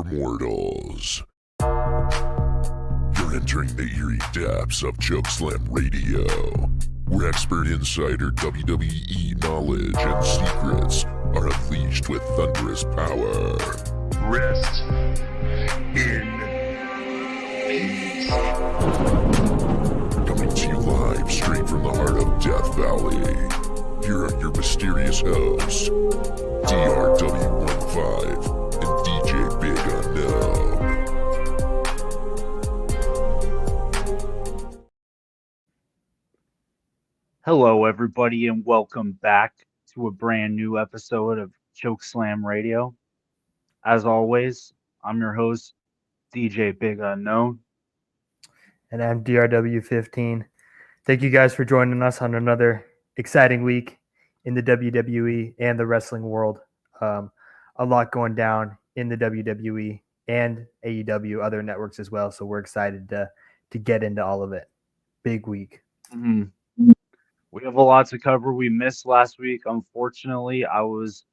mere mortals. You're entering the eerie depths of Chokeslam Radio, where expert insider WWE knowledge and secrets are unleashed with thunderous power. Rest in peace. Coming to you live straight from the heart of Death Valley. Here are your mysterious hosts, DRW15 and DJ Big Unknown. Hello, everybody, and welcome back to a brand new episode of Chokeslam Radio. As always, I'm your host, DJ Big Unknown. And I'm DRW15. Thank you guys for joining us on another exciting week in the WWE and the wrestling world. A lot going down in the WWE and AEW, other networks as well. So we're excited to get into all of it. Big week. Mm-hmm. We have a lot to cover. We missed last week. Unfortunately, I was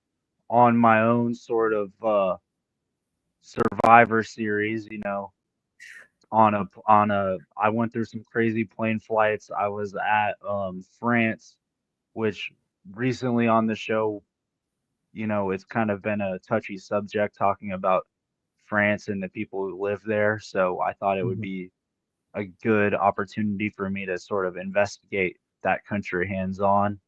on my own sort of Survivor series, I went through some crazy plane flights. I was at France, which recently on the show, it's kind of been a touchy subject talking about France and the people who live there. So I thought it would be a good opportunity for me to sort of investigate that country hands-on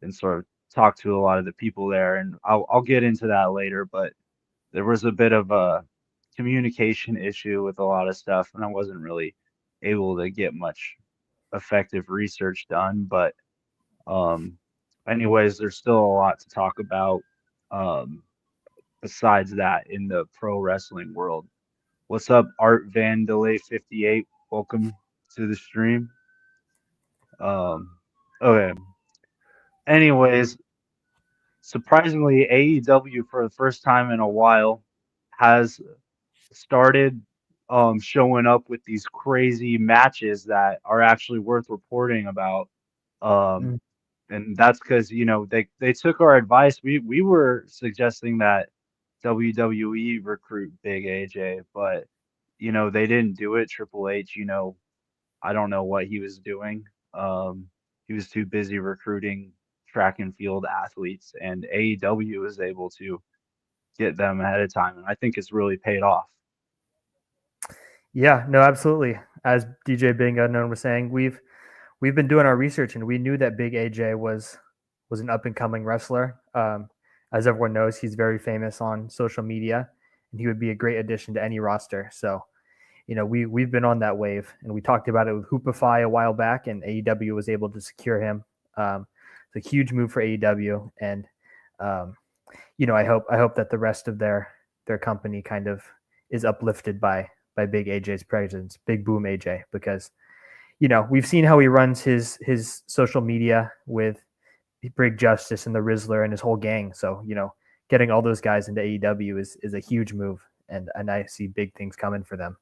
and sort of talk to a lot of the people there. And I'll get into that later, but there was a bit of a communication issue with a lot of stuff, and I wasn't really able to get much effective research done. But anyways, there's still a lot to talk about besides that in the pro wrestling world. What's up, Art Van Delay 58? Welcome to the stream. Okay. Anyways, surprisingly, AEW for the first time in a while has started showing up with these crazy matches that are actually worth reporting about. And that's because, they took our advice. We were suggesting that WWE recruit Big AJ, but they didn't do it. Triple H, I don't know what he was doing. He was too busy recruiting track and field athletes, and AEW was able to get them ahead of time, and I think it's really paid off. Yeah, no, absolutely. As DJ Big Unknown was saying, we've been doing our research, and we knew that Big AJ was an up and coming wrestler. As everyone knows, he's very famous on social media, and he would be a great addition to any roster. So, we've been on that wave, and we talked about it with Hoopify a while back, and AEW was able to secure him. It's a huge move for AEW, and I hope that the rest of their company kind of is uplifted by Big AJ's presence, Big Boom AJ, because we've seen how he runs his social media with Big Justice and the Rizzler and his whole gang. So getting all those guys into AEW is a huge move, and I see big things coming for them.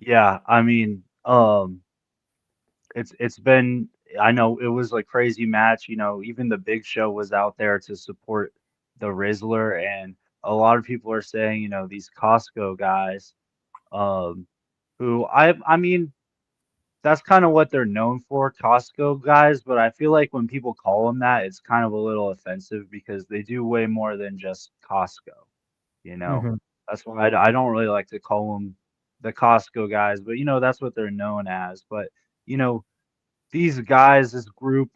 Yeah, I mean, it's been, I know it was a crazy match. Even the Big Show was out there to support the Rizzler, and a lot of people are saying, these Costco guys, who I mean, that's kind of what they're known for, Costco guys. But I feel like when people call them that, it's kind of a little offensive because they do way more than just Costco. That's why I don't really like to call them the Costco guys, but that's what they're known as. But these guys, this group,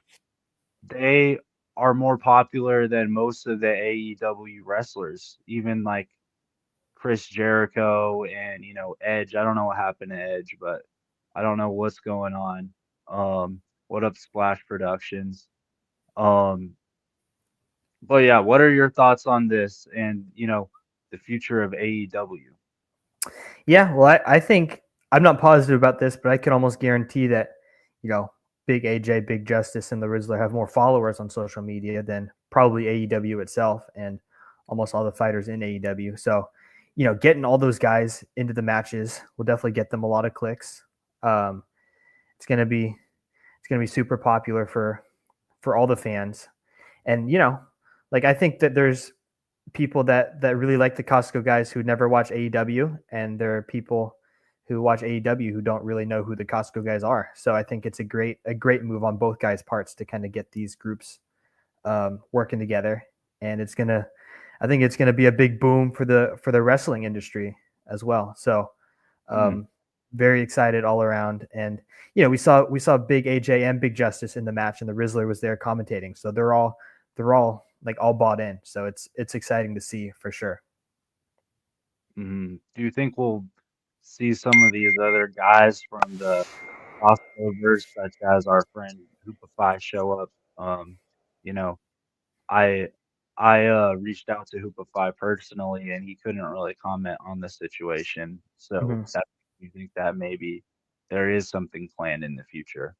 they are more popular than most of the AEW wrestlers, even like Chris Jericho and Edge. I don't know what happened to Edge, but I don't know what's going on. What up, Splash Productions? But yeah, what are your thoughts on this and the future of AEW? Yeah, well, I think I'm not positive about this, but I can almost guarantee that Big AJ, Big Justice, and the Rizzler have more followers on social media than probably AEW itself and almost all the fighters in AEW. So, getting all those guys into the matches will definitely get them a lot of clicks. It's gonna be super popular for all the fans, and I think that there's people that really like the Costco guys who never watch AEW, and there are people who watch AEW who don't really know who the Costco guys are. So I think it's a great move on both guys' parts to kind of get these groups working together, and I think it's gonna be a big boom for the wrestling industry as well. So very excited all around, and we saw Big AJ and Big Justice in the match, and the Rizzler was there commentating. So they're all like all bought in. So it's exciting to see for sure. Do you think we'll see some of these other guys from the crossovers, such as our friend Hoopify, show up? You know, I I reached out to Hoopify personally, and he couldn't really comment on the situation. So Mhm. that you think that maybe there is something planned in the future?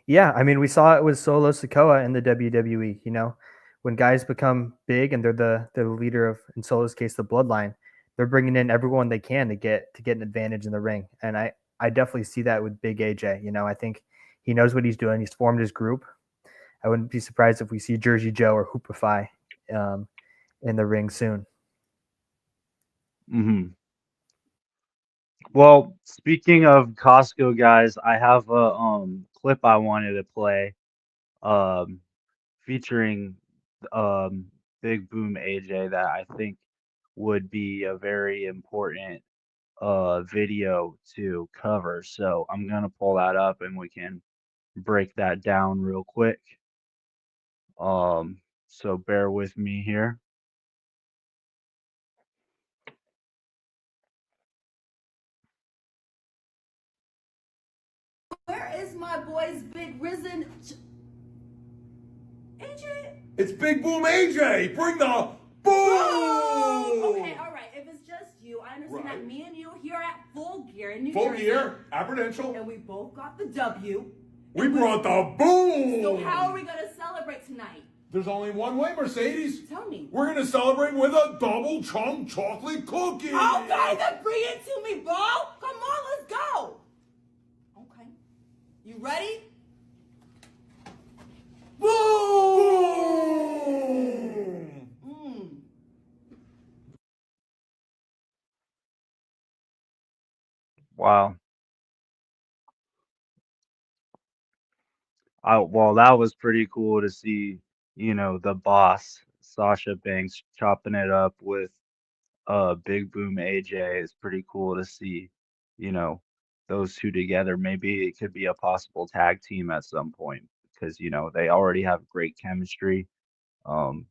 Yeah, I mean, we saw it with Solo Sikoa in the WWE. When guys become big and they're the leader of, in Solo's case, the Bloodline, they're bringing in everyone they can to get an advantage in the ring. And I definitely see that with Big AJ. I think he knows what he's doing. He's formed his group. I wouldn't be surprised if we see Jersey Joe or Hoopify in the ring soon. hmm Well, speaking of Costco guys, I have a clip I wanted to play um featuring um Big Boom AJ that I think would be a very important video to cover. So I'm gonna pull that up and we can break that down real quick. So bear with me here. Where is my boy's big risen AJ? It's Big Boom AJ. Bring the boom. Okay, all right. If it's just you, I understand Right. that me and you here at Full Gear in New Full Jersey. gear, Aberdential. And we both got the W. We brought the boom. So how are we gonna celebrate tonight? There's only one way, Mercedes. Tell me. We're gonna celebrate with a double chunk chocolate cookie. Okay, then bring it to me, bro. Come on, let's go. Okay. You ready? Boom. Mmm. Wow. Well, that was pretty cool to see, the boss, Sasha Banks, chopping it up with Big Boom AJ. It's pretty cool to see, you know, those two together. Maybe it could be a possible tag team at some point because, they already have great chemistry. Um,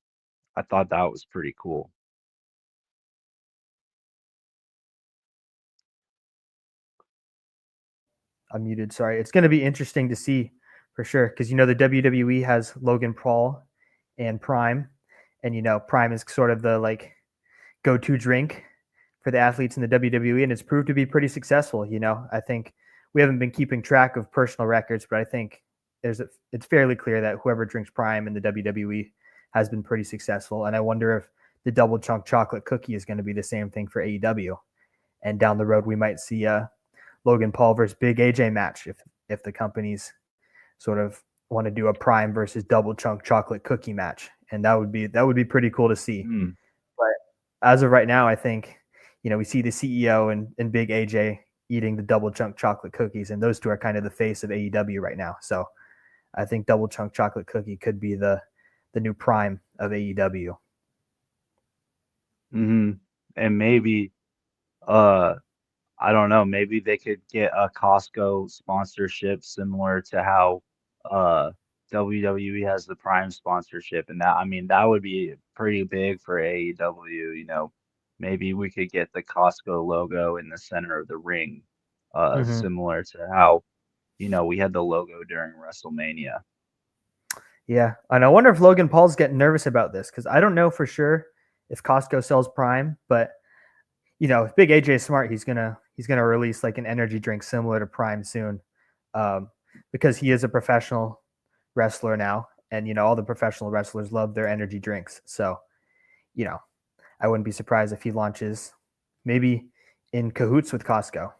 I thought that was pretty cool. I'm muted. Sorry. It's going to be interesting to see for sure because the WWE has Logan Paul and Prime, and Prime is sort of the like go-to drink for the athletes in the WWE, and it's proved to be pretty successful. I think we haven't been keeping track of personal records, but I think it's fairly clear that whoever drinks Prime in the WWE has been pretty successful. And I wonder if the double chunk chocolate cookie is going to be the same thing for AEW. And down the road, we might see a Logan Paul versus Big AJ match if the companies sort of want to do a Prime versus double chunk chocolate cookie match, and that would be pretty cool to see. Hmm. But as of right now, I think we see the CEO and Big AJ eating the double chunk chocolate cookies, and those two are kind of the face of AEW right now. So I think double chunk chocolate cookie could be the new Prime of AEW. And maybe, uh, I don't know, maybe they could get a Costco sponsorship similar to how WWE has the Prime sponsorship, and that would be pretty big for AEW, Maybe we could get the Costco logo in the center of the ring, Mm-hmm. similar to how, we had the logo during WrestleMania. Yeah, and I wonder if Logan Paul's getting nervous about this because I don't know for sure if Costco sells Prime, but if Big AJ is smart, he's gonna release like an energy drink similar to Prime soon, because he is a professional wrestler now, and all the professional wrestlers love their energy drinks. So, I wouldn't be surprised if he launches maybe in cahoots with Costco.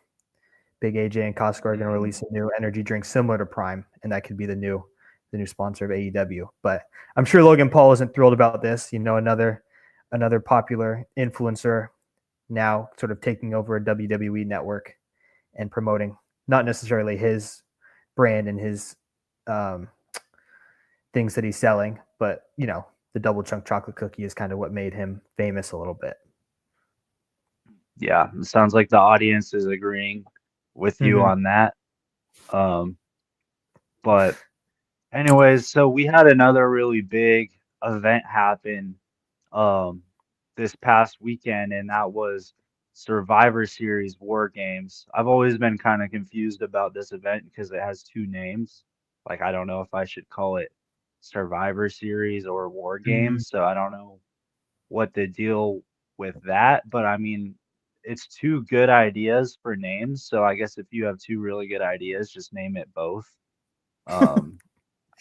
Big AJ and Costco are going to release a new energy drink similar to Prime, and that could be the new sponsor of AEW. But I'm sure Logan Paul isn't thrilled about this. Another another popular influencer now sort of taking over a WWE network and promoting not necessarily his brand and his things that he's selling, but the double chunk chocolate cookie is kind of what made him famous a little bit. Yeah, it sounds like the audience is agreeing with you on that. But anyways, so we had another really big event happen um this past weekend, and that was Survivor Series War Games. I've always been kind of confused about this event because it has two names. Like I don't know if I should call it Survivor Series or War Mhm. Games, so I don't know what the deal with that, but I mean, it's two good ideas for names, so I guess if you have two really good ideas, just name it both. Um,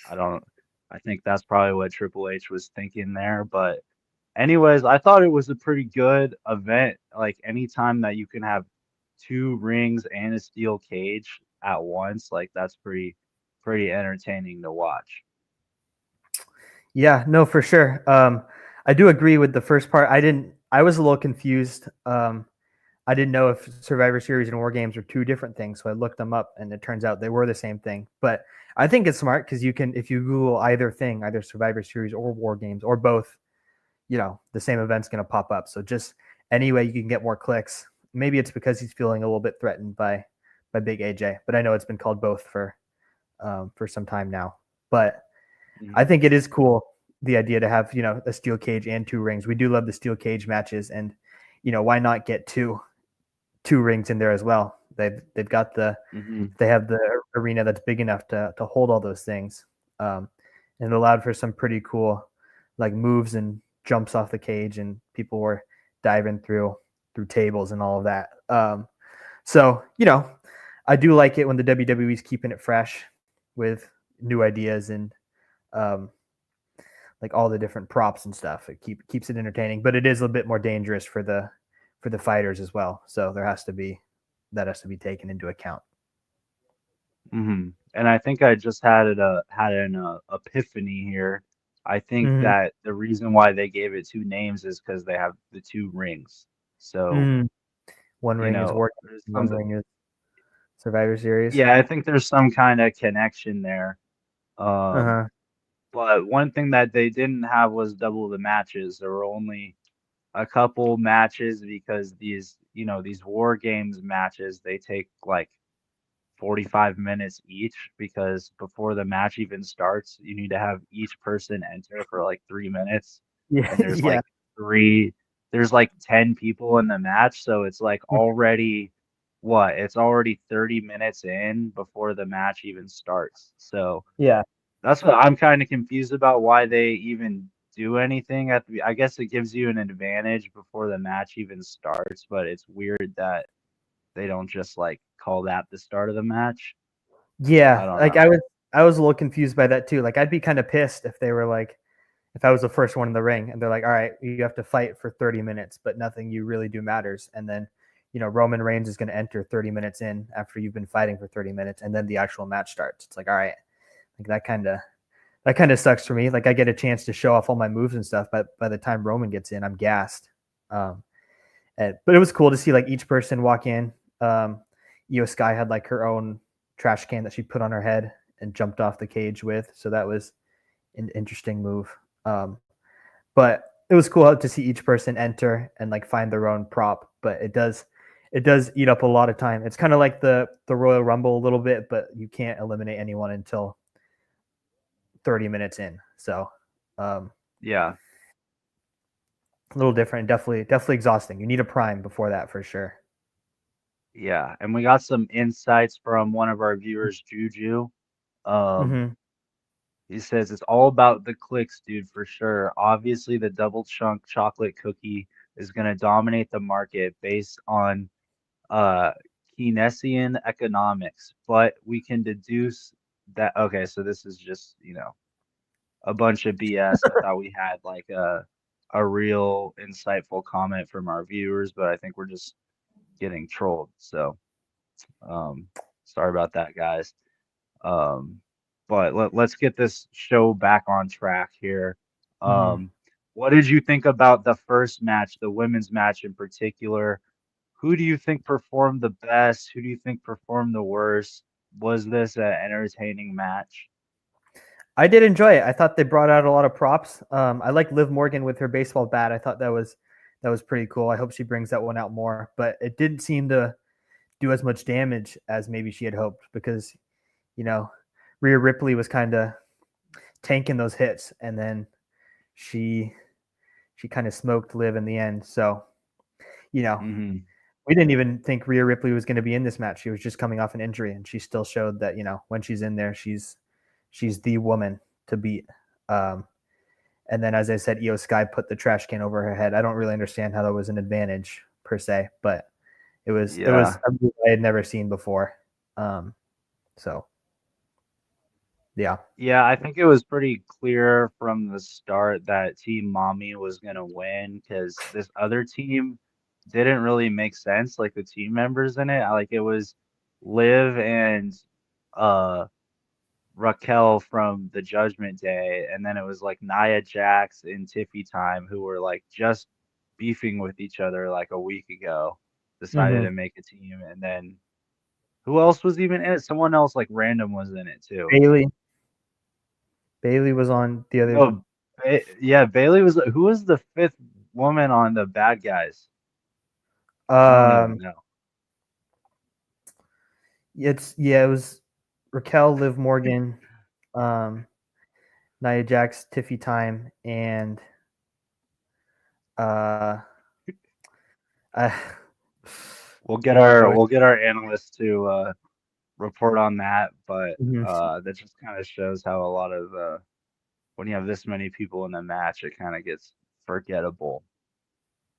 I don't, I think that's probably what Triple H was thinking there, but anyways, I thought it was a pretty good event. Like anytime that you can have two rings and a steel cage at once, like that's pretty entertaining to watch. Yeah, no, for sure. I do agree with the first part. I was a little confused. I didn't know if Survivor Series and War Games were two different things, so I looked them up, and it turns out they were the same thing. But I think it's smart because if you Google either thing, either Survivor Series or War Games or both, the same event's going to pop up. So just any way you can get more clicks. Maybe it's because he's feeling a little bit threatened by Big AJ, but I know it's been called both for some time now. But I think it is cool, the idea to have a steel cage and two rings. We do love the steel cage matches, and why not get two rings in there as well? They've got Hmm. they have the arena that's big enough to hold all those things, and it allowed for some pretty cool like moves and jumps off the cage, and people were diving through tables and all of that. So I do like it when the WWE's keeping it fresh with new ideas and um, like all the different props and stuff. It keeps it entertaining, but it is a bit more dangerous for the fighters as well. So that has to be taken into account. Hmm. And I think I just had an epiphany here. I think Mm-hmm. that the reason why they gave it two names is because they have the two rings. So, Mm-hmm. One ring is War, there's one something. ring is Survivor Series. Yeah, I think there's some kind of connection there. Uh Um, huh. but one thing that they didn't have was double the matches. There were only a couple matches because these war games matches, they take like 45 minutes each because before the match even starts, you need to have each person enter for like 3 minutes. Yeah. And there's Yeah. like three, there's like 10 people in the match. So it's like already what? It's already 30 minutes in before the match even starts. So Yeah. that's what I'm kind of confused about why they even do anything I guess it gives you an advantage before the match even starts, but it's weird that they don't just like call that the start of the match. I Yeah. don't Like know. I was a little confused by that too. Like I'd be kind of pissed if they were like, if I was the first one in the ring and they're like, all right, you have to fight for 30 minutes, but nothing you really do matters. And then, Roman Reigns is going to enter 30 minutes in after you've been fighting for 30 minutes, and then the actual match starts. It's like, all right, like that kind of sucks for me. Like I get a chance to show off all my moves and stuff, but by the time Roman gets in, I'm gassed. Um, but it was cool to see like each person walk in. Io Sky had like her own trash can that she put on her head and jumped off the cage with. So that was an interesting move. But it was cool to see each person enter and like find their own prop. But it does eat up a lot of time. It's kind of like the Royal Rumble a little bit, but you can't eliminate anyone until 30 minutes in. So Yeah, a little different. Definitely exhausting. You need a prime before that for sure. yeah. And we got some insights from one of our viewers, Juju. Um, Mm-hmm. he says it's all about the clicks, dude, for sure. Obviously, the double chunk chocolate cookie is gonna dominate the market based on uh Keynesian economics, but we can deduce that okay, so this is just, a bunch of BS. I thought we had like a real insightful comment from our viewers, but I think we're just getting trolled. So, um, sorry about that, guys. Um, but let's get this show back on track here. Mm-hmm. Um, what did you think about the first match, the women's match in particular? Who do you think performed the best? Who do you think performed the worst? Was this an entertaining match? I did enjoy it. I thought they brought out a lot of props. I like Liv Morgan with her baseball bat. I thought that was pretty cool. I hope she brings that one out more. But it didn't seem to do as much damage as maybe she had hoped because, you know, Rhea Ripley was kind of tanking those hits, and then she kind of smoked Liv in the end. So, you know, Mm-hmm. we didn't even think Rhea Ripley was going to be in this match. She was just coming off an injury, and she still showed that, you know, when she's in there, she's the woman to beat. And then, as I said, Io Sky put the trash can over her head. I don't really understand how that was an advantage per se, but it was Yeah. a move I had never seen before. So yeah. Yeah, I think it was pretty clear from the start that Team Mommy was gonna win because this other team didn't really make sense, like the team members in it. Like it was Liv and uh Raquel from the Judgment Day, and then it was like Nia Jax and Tiffy Time who were like just beefing with each other like a week ago, decided Mm-hmm. to make a team, and then who else was even in it? Someone else like random was in it too. Bailey was on the other. No, yeah, Bailey was who was the fifth woman on the bad guys? I don't even Um, know. it was Raquel, Liv Morgan, um, Nia Jax, Tiffy Time, and uh, I, We'll get our analysts to report on that, but Mhm. that just kind of shows how a lot of when you have this many people in the match, it kind of gets forgettable.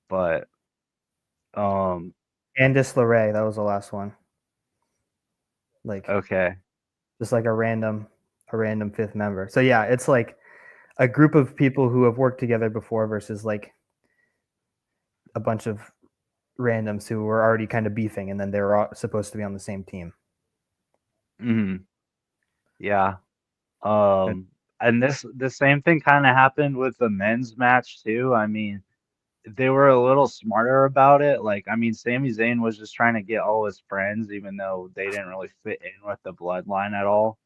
But um, Candice LeRae, that was the last one. Like okay. just like a random fifth member. So yeah, it's like a group of people who have worked together before versus like a bunch of randoms who were already kind of beefing, and then they were all supposed to be on the same team. Hmm. Yeah. And the same thing kind of happened with the men's match too. I mean, they were a little smarter about it. Like, I mean, Sami Zayn was just trying to get all his friends, even though they didn't really fit in with the bloodline at all.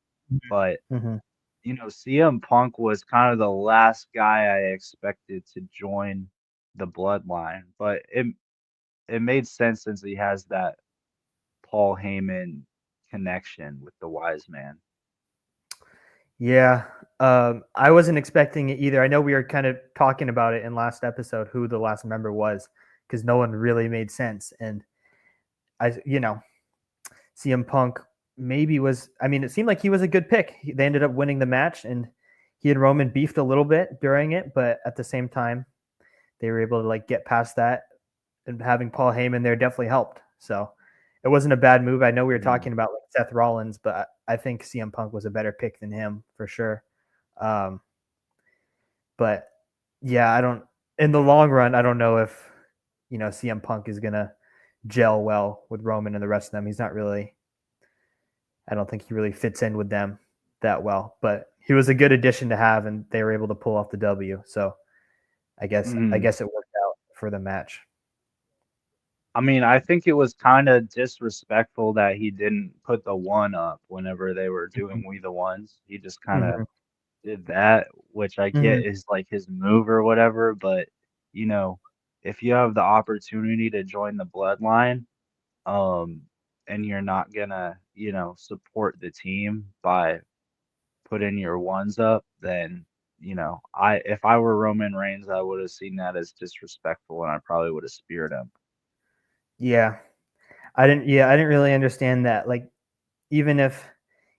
But, Mm-hmm. you know, CM Punk was kind of the last guy I expected to join the bloodline. But it made sense since he has that Paul Heyman connection with the wise man. Yeah, I wasn't expecting it either. I know we were kind of talking about it in last episode who the last member was because no one really made sense. And CM Punk maybe was. I mean, it seemed like he was a good pick. They ended up winning the match, and he and Roman beefed a little bit during it, but at the same time, they were able to like get past that. And having Paul Heyman there definitely helped. So it wasn't a bad move. I know we were Mm. talking about like Seth Rollins, but I think CM Punk was a better pick than him for sure. Um, but yeah, I don't. In the long run, I don't know if CM Punk is gonna gel well with Roman and the rest of them. He's not really. I don't think he really fits in with them that well. But he was a good addition to have, and they were able to pull off the W. So I Mhm. guess it worked out for the match. I mean, I think it was kind of disrespectful that he didn't put the one up whenever they were doing We the Ones. He just kind of Mm-hmm. did that, which I Mm-hmm. get is like his move or whatever, but you know, if you have the opportunity to join the bloodline, um, and you're not gonna, support the team by putting your ones up, then, if I were Roman Reigns, I would have seen that as disrespectful and I probably would have speared him. Yeah, I didn't really understand that. Like, even if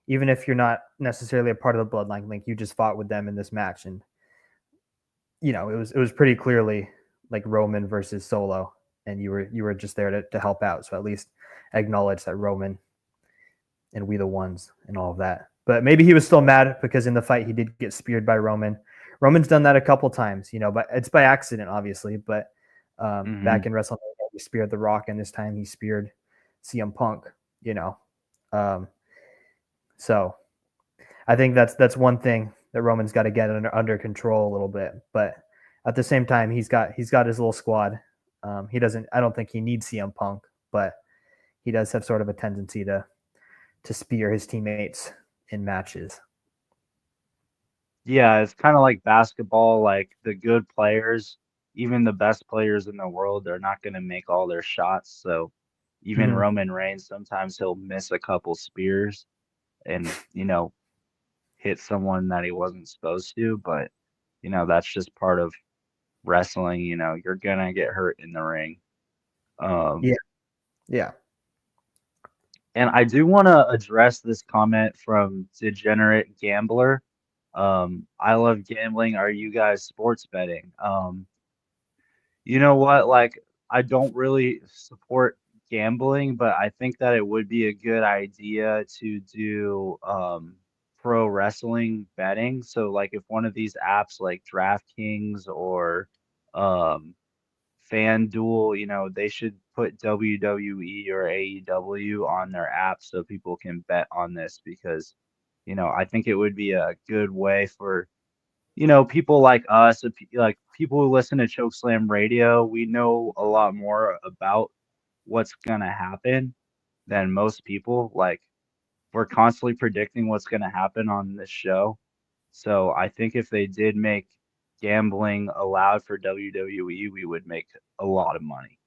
you're not necessarily a part of the bloodline, like you just fought with them in this match, and it was pretty clearly like Roman versus Solo, and you were just there to help out. So at least acknowledge that Roman and We the Ones and all of that. But maybe he was still mad because in the fight he did get speared by Roman. Roman's done that a couple times, but it's by accident, obviously. But back Hmm. in WrestleMania, he speared The Rock, and this time he speared CM Punk. You know, um, so I think that's one thing that Roman's got to get under control a little bit. But at the same time, he's got his little squad. He doesn't. I don't think he needs CM Punk, but he does have sort of a tendency to spear his teammates in matches. Yeah, it's kind of like basketball. Like the good players, even the best players in the world, they're not going to make all their shots. So even Mhm. Roman Reigns, sometimes he'll miss a couple spears and, hit someone that he wasn't supposed to. But, that's just part of wrestling. You're going to get hurt in the ring. Yeah, Um, yeah. and I do want to address this comment from Degenerate Gambler. I love gambling. Are you guys sports betting? You know what? Like, I don't really support gambling, but I think that it would be a good idea to do pro wrestling betting. So, like, if one of these apps like DraftKings or um, FanDuel, they should put WWE or AEW on their app so people can bet on this because, I think it would be a good way for people like us, like people who listen to Chokeslam Radio, we know a lot more about what's gonna happen than most people. Like we're constantly predicting what's gonna happen on this show. So I think if they did make gambling allowed for WWE, we would make a lot of money.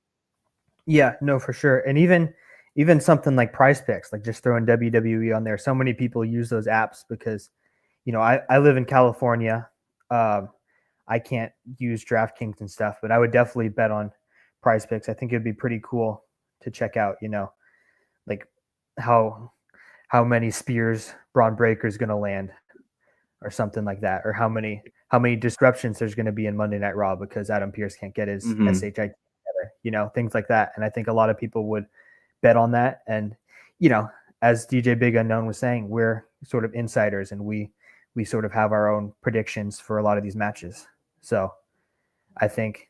Yeah, no, for sure. And even something like Prize Picks, like just throwing WWE on there. So many people use those apps because, I live in California. Um, I can't use DraftKings and stuff, but I would definitely bet on Prize Picks. I think it'd be pretty cool to check out, like how many spears Braun Breaker's going to land or something like that, or how many disruptions there's going to be in Monday Night Raw because Adam Pearce can't get his Hmm. shit together, things like that. And I think a lot of people would bet on that. And as DJ Big Unknown was saying, we're sort of insiders, and we sort of have our own predictions for a lot of these matches. So I think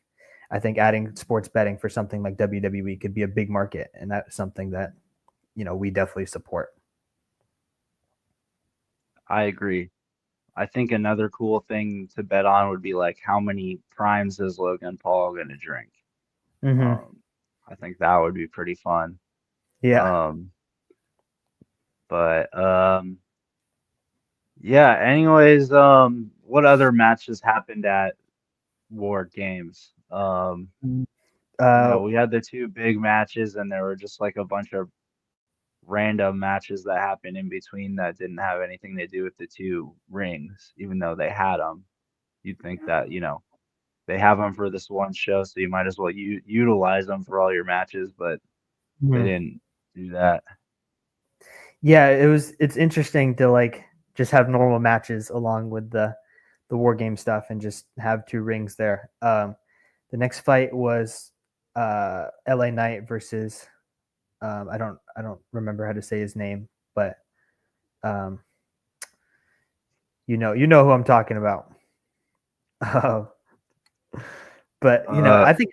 adding sports betting for something like WWE could be a big market, and that's something that we definitely support. I agree. I think another cool thing to bet on would be like how many primes is Logan Paul gonna drink? Mm-hmm. Um, I think that would be pretty fun. Yeah. Um, but yeah, anyways, what other matches happened at War Games? Uh, We had the two big matches and there were just like a bunch of random matches that happened in between that didn't have anything to do with the two rings, even though they had them. You'd think that, they have them for this one show, so you might as well utilize them for all your matches, but they mhm. didn't do that. Yeah, it's interesting to like just have normal matches along with the war game stuff and just have two rings there. The next fight was LA Knight versus I don't remember how to say his name, but um, you know who I'm talking about. Uh, but Uh, I think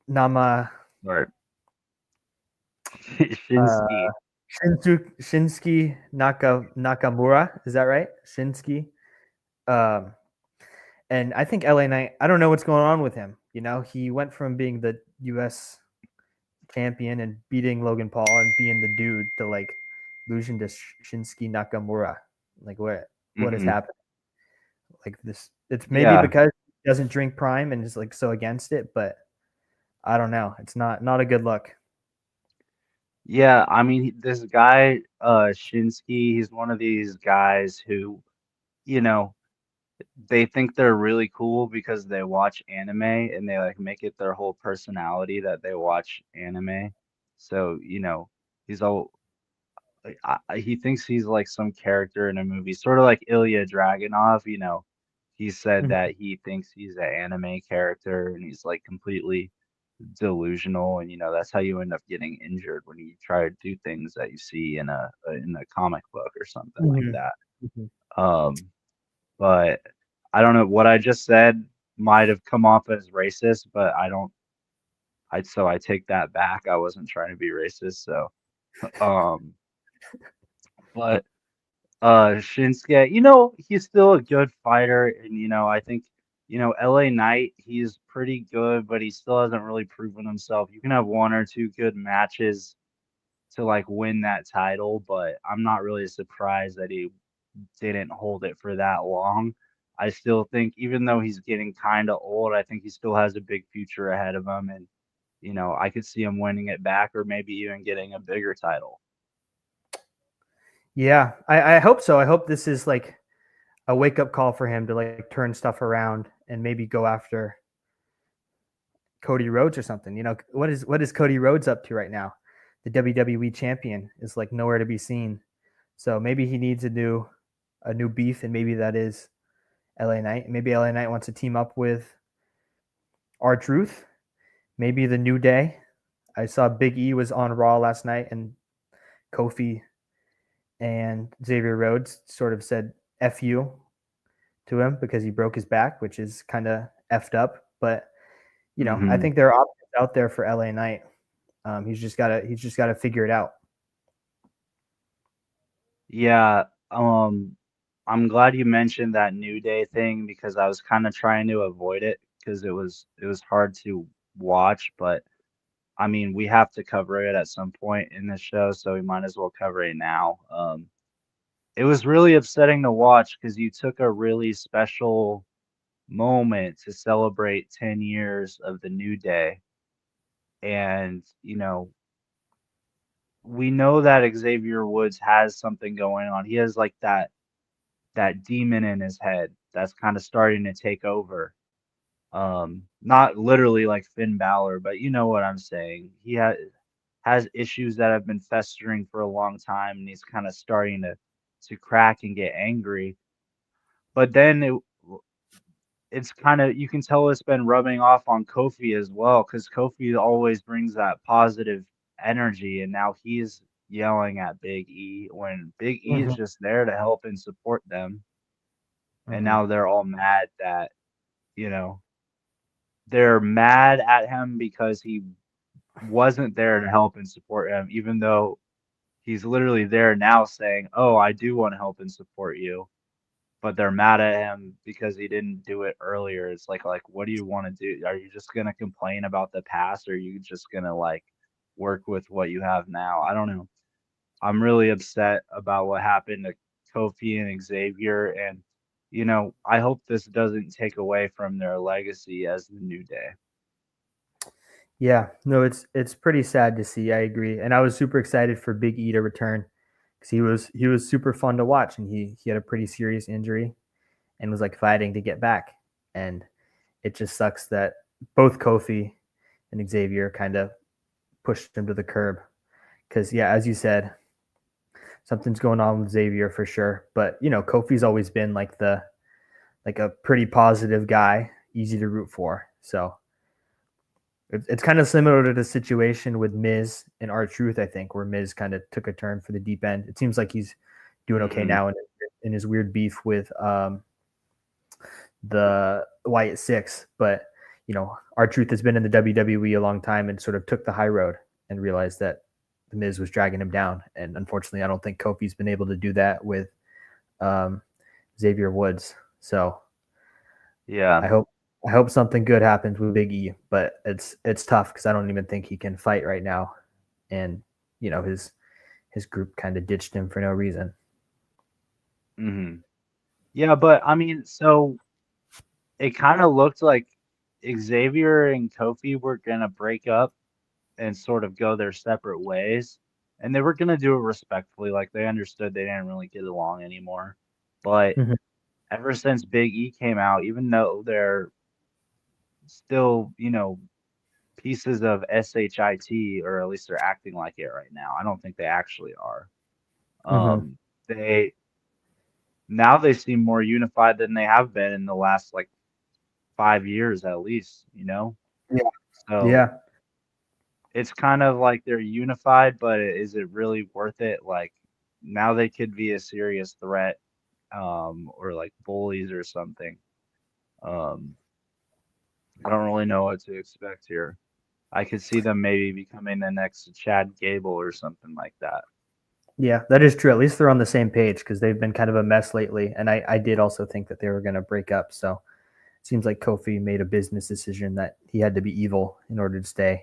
Nama or uh, Shinsuke. Shinsuke Nakamura, is that right? Shinsuke. Um, and I think LA Knight. I don't know what's going on with him. He went from being the U.S. champion and beating Logan Paul and being the dude to like losing to Shinsuke Nakamura. Like what has Hmm. happened? Like this, it's maybe Yeah, because he doesn't drink Prime and is like so against it, but I don't know. It's not a good look. yeah. I mean, this guy, Shinsuke, he's one of these guys who, you know, they think they're really cool because they watch anime and they like make it their whole personality that they watch anime. So, he's all like, he thinks he's like some character in a movie, sort of like Ilya Dragunov, he said Mhm. that he thinks he's an anime character and he's like completely delusional and that's how you end up getting injured when you try to do things that you see in a comic book or something like Mhm. that. Mhm. Um, but I don't know what I just said might have come off as racist, but I don't so I take that back. I wasn't trying to be racist, so um but Shinsuke, he's still a good fighter, and I think, LA Knight, he's pretty good, but he still hasn't really proven himself. You can have one or two good matches to like win that title, but I'm not really surprised that he didn't hold it for that long. I still think even though he's getting kind of old, I think he still has a big future ahead of him, and I could see him winning it back or maybe even getting a bigger title. Yeah, I hope so. I hope this is like a wake up call for him to like turn stuff around and maybe go after Cody Rhodes or something. What is Cody Rhodes up to right now? The WWE champion is like nowhere to be seen. So maybe he needs a new beef, and maybe that is LA Knight. Maybe LA Knight wants to team up with R-Truth. Maybe the New Day. I saw Big E was on Raw last night, and Kofi and Xavier Rhodes sort of said "F you" to him because he broke his back, which is kind of effed up. But I Hmm. think there are options out there for LA Knight. He's just gotta figure it out. Yeah, I'm glad you mentioned that New Day thing because I was kind of trying to avoid it because it was hard to watch, but I mean, we have to cover it at some point in the show, so we might as well cover it now. It was really upsetting to watch because you took a really special moment to celebrate 10 years of the New Day, and we know that Xavier Woods has something going on. He has like that demon in his head that's kind of starting to take over. Not literally like Finn Balor, but you know what I'm saying. He has issues that have been festering for a long time, and he's kind of starting to crack and get angry. But then it's kind of you can tell it's been rubbing off on Kofi as well, because Kofi always brings that positive energy, and now he's yelling at Big E when Big E is Mm-hmm. just there to help and support them. And Mm-hmm. now they're all mad that, you know, they're mad at him because he wasn't there to help and support him, even though he's literally there now saying, "Oh, I do want to help and support you." But they're mad at him because he didn't do it earlier. It's like what do you want to do? Are you just gonna complain about the past, or are you just gonna like work with what you have now? I don't know. I'm really upset about what happened to Kofi and Xavier, and I hope this doesn't take away from their legacy as the New Day. Yeah, no, it's pretty sad to see. I agree, and I was super excited for Big E to return because he was super fun to watch, and he had a pretty serious injury and was like fighting to get back. And it just sucks that both Kofi and Xavier kind of pushed him to the curb. Because yeah, as you said, something's going on with Xavier for sure. But Kofi's always been like a pretty positive guy, easy to root for. So it's kind of similar to the situation with Miz and R-Truth, I think, where Miz kind of took a turn for the deep end. It seems like he's doing okay Hmm. now in his weird beef with the Wyatt Six, but R-Truth has been in the WWE a long time and sort of took the high road and realized that the Miz was dragging him down. And unfortunately, I don't think Kofi's been able to do that with um, Xavier Woods. So Yeah. I hope something good happens with Big E, but it's tough because I don't even think he can fight right now, and his group kind of ditched him for no reason. Hmm. Yeah, but I mean, so it kind of looked like Xavier and Kofi were gonna break up and sort of go their separate ways, and they were gonna do it respectfully, like they understood they didn't really get along anymore. But Mhm. ever since Big E came out, even though they're still, pieces of SHIT, or at least they're acting like it right now. I don't think they actually are. Mhm. They now they seem more unified than they have been in the last like 5 years at least. Yeah. So Yeah. it's kind of like they're unified, but is it really worth it? Like now they could be a serious threat, or like bullies or something. Um, I don't really know what to expect here. I could see them maybe becoming the next Chad Gable or something like that. Yeah, that is true. At least they're on the same page because they've been kind of a mess lately. And I did also think that they were going to break up. So it seems like Kofi made a business decision that he had to be evil in order to stay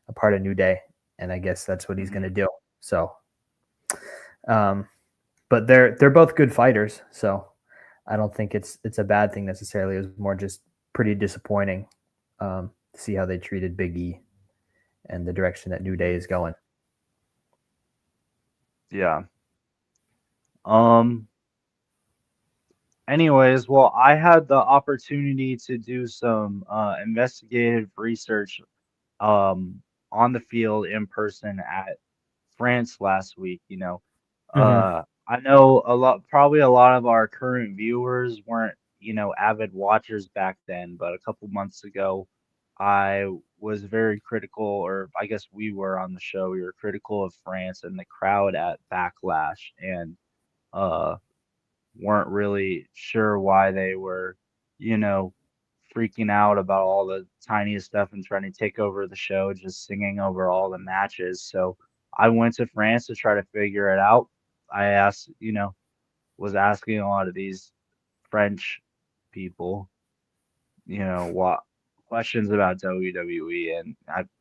a part of New Day. And I guess that's what he's going to do. So, but they're both good fighters. So I don't think it's a bad thing necessarily. It was more just pretty disappointing to see how they treated Big E and the direction that New Day is going. Yeah. Anyways, well, I had the opportunity to do some investigative research um on the field in person at France last week, you know. Mm-hmm. I know probably a lot of our current viewers weren't, you know, avid watchers back then, but a couple months ago, I was very critical, or I guess we were on the show, we were critical of France and the crowd at Backlash, and uh, weren't really sure why they were, you know, freaking out about all the tiniest stuff and trying to take over the show, just singing over all the matches. So I went to France to try to figure it out. I asked, you know, was asking a lot of these French people, you know, what questions about WWE, and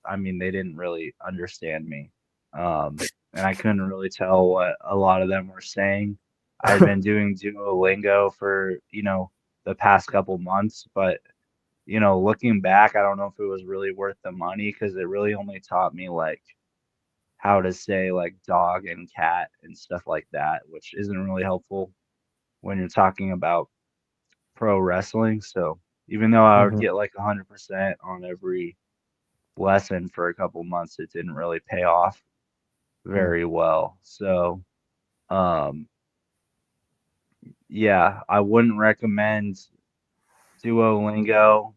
I mean, they didn't really understand me. And I couldn't really tell what a lot of them were saying. I had been doing Duolingo for, you know, the past couple months, but you know, looking back, I don't know if it was really worth the money because it really only taught me like how to say like dog and cat and stuff like that, which isn't really helpful when you're talking about pro wrestling. So even though I would Mm-hmm. get like 100% on every lesson for a couple months, it didn't really pay off very well. So, um, yeah, I wouldn't recommend Duolingo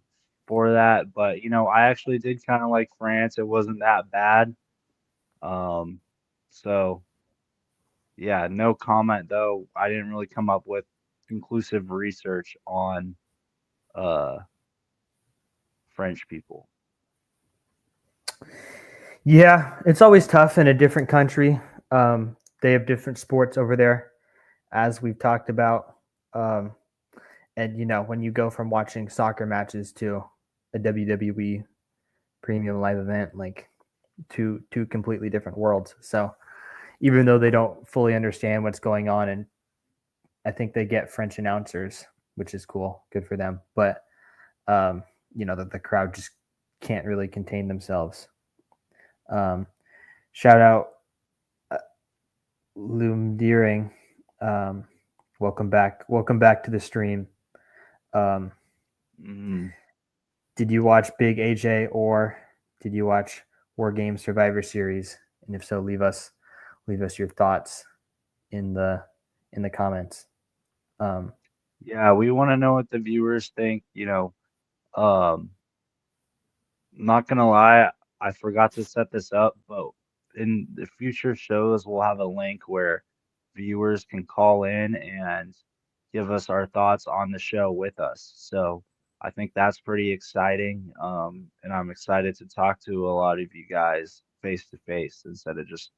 for that, but you know, I actually did kind of like France. It wasn't that bad. Um, so yeah, no comment though. I didn't really come up with conclusive research on uh French people. Yeah, it's always tough in a different country. They have different sports over there, as we've talked about. Um, and you know, when you go from watching soccer matches to a WWE premium live event, like two completely different worlds. So even though they don't fully understand what's going on, and I think they get French announcers, which is cool, good for them. But you know that the crowd just can't really contain themselves. Um, Shout out Loom Deering. Um, welcome back to the stream. Um, Mm. did you watch Big AJ or did you watch War Games Survivor Series? And if so, leave us your thoughts in the comments. Um, Yeah, we want to know what the viewers think, you know. Um, Not gonna lie, I forgot to set this up, but in the future shows, we'll have a link where viewers can call in and give us our thoughts on the show with us. So I think that's pretty exciting. And I'm excited to talk to a lot of you guys face to face instead of just,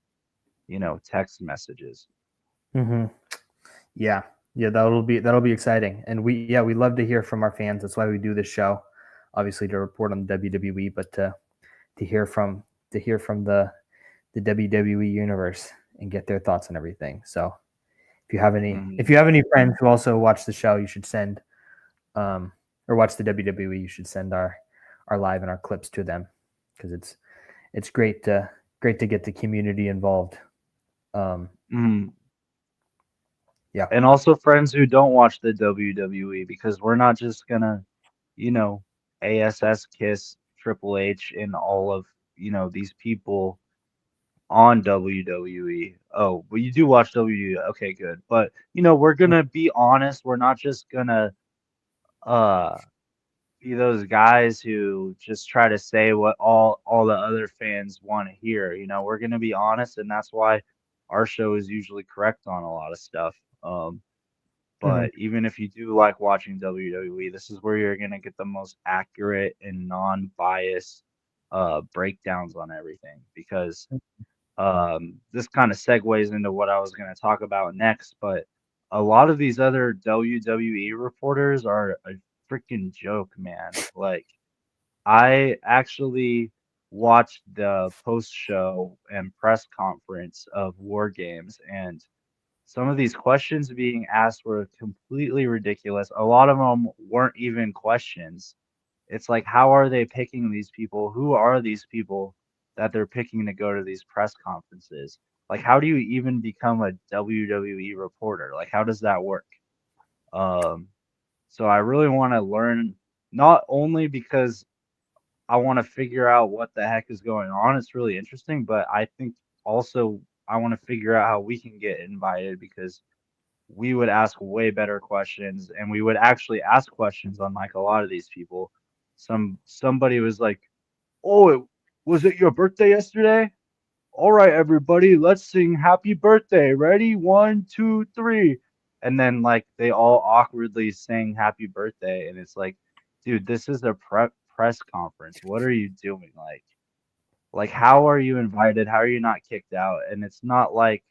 you know, text messages. mhm. Yeah, yeah, that'll be exciting, and we love to hear from our fans. That's why we do this show, obviously to report on the WWE, but to hear from the WWE universe and get their thoughts on everything. So if Hmm. you have any friends who also watch the show, you should send um, or watch the WWE. You should send our live and our clips to them because it's great to get the community involved. Um, Hmm. yeah. And also friends who don't watch the WWE because we're not just gonna, you know, ASS kiss Triple H and all of, you know, these people on WWE. Oh, but you do watch WWE. Okay, good. But, you know, we're gonna be honest. We're not just gonna uh be those guys who just try to say what all the other fans want to hear. You know, we're gonna be honest, and that's why our show is usually correct on a lot of stuff. Mhm. But even if you do like watching WWE, this is where you're gonna get the most accurate and non-biased breakdowns on everything because This kind of segues into what I was going to talk about next, but a lot of these other WWE reporters are a freaking joke, man. Like, I actually watched the post show and press conference of War Games, and some of these questions being asked were completely ridiculous. A lot of them weren't even questions. It's like, how are they picking these people? Who are these people that they're picking to go to these press conferences? Like, how do you even become a WWE reporter? Like, how does that work? Um, so I really want to learn, not only because I want to figure out what the heck is going on. It's really interesting, but I think also I want to figure out how we can get invited because we would ask way better questions and we would actually ask questions unlike a lot of these people. Somebody was like, "Oh, was it your birthday yesterday? All right, everybody, let's sing happy birthday. Ready? One, two, three." And then like they all awkwardly sang happy birthday, and it's like, dude, this is a press conference. What are you doing? Like how are you invited? How are you not kicked out? And it's not like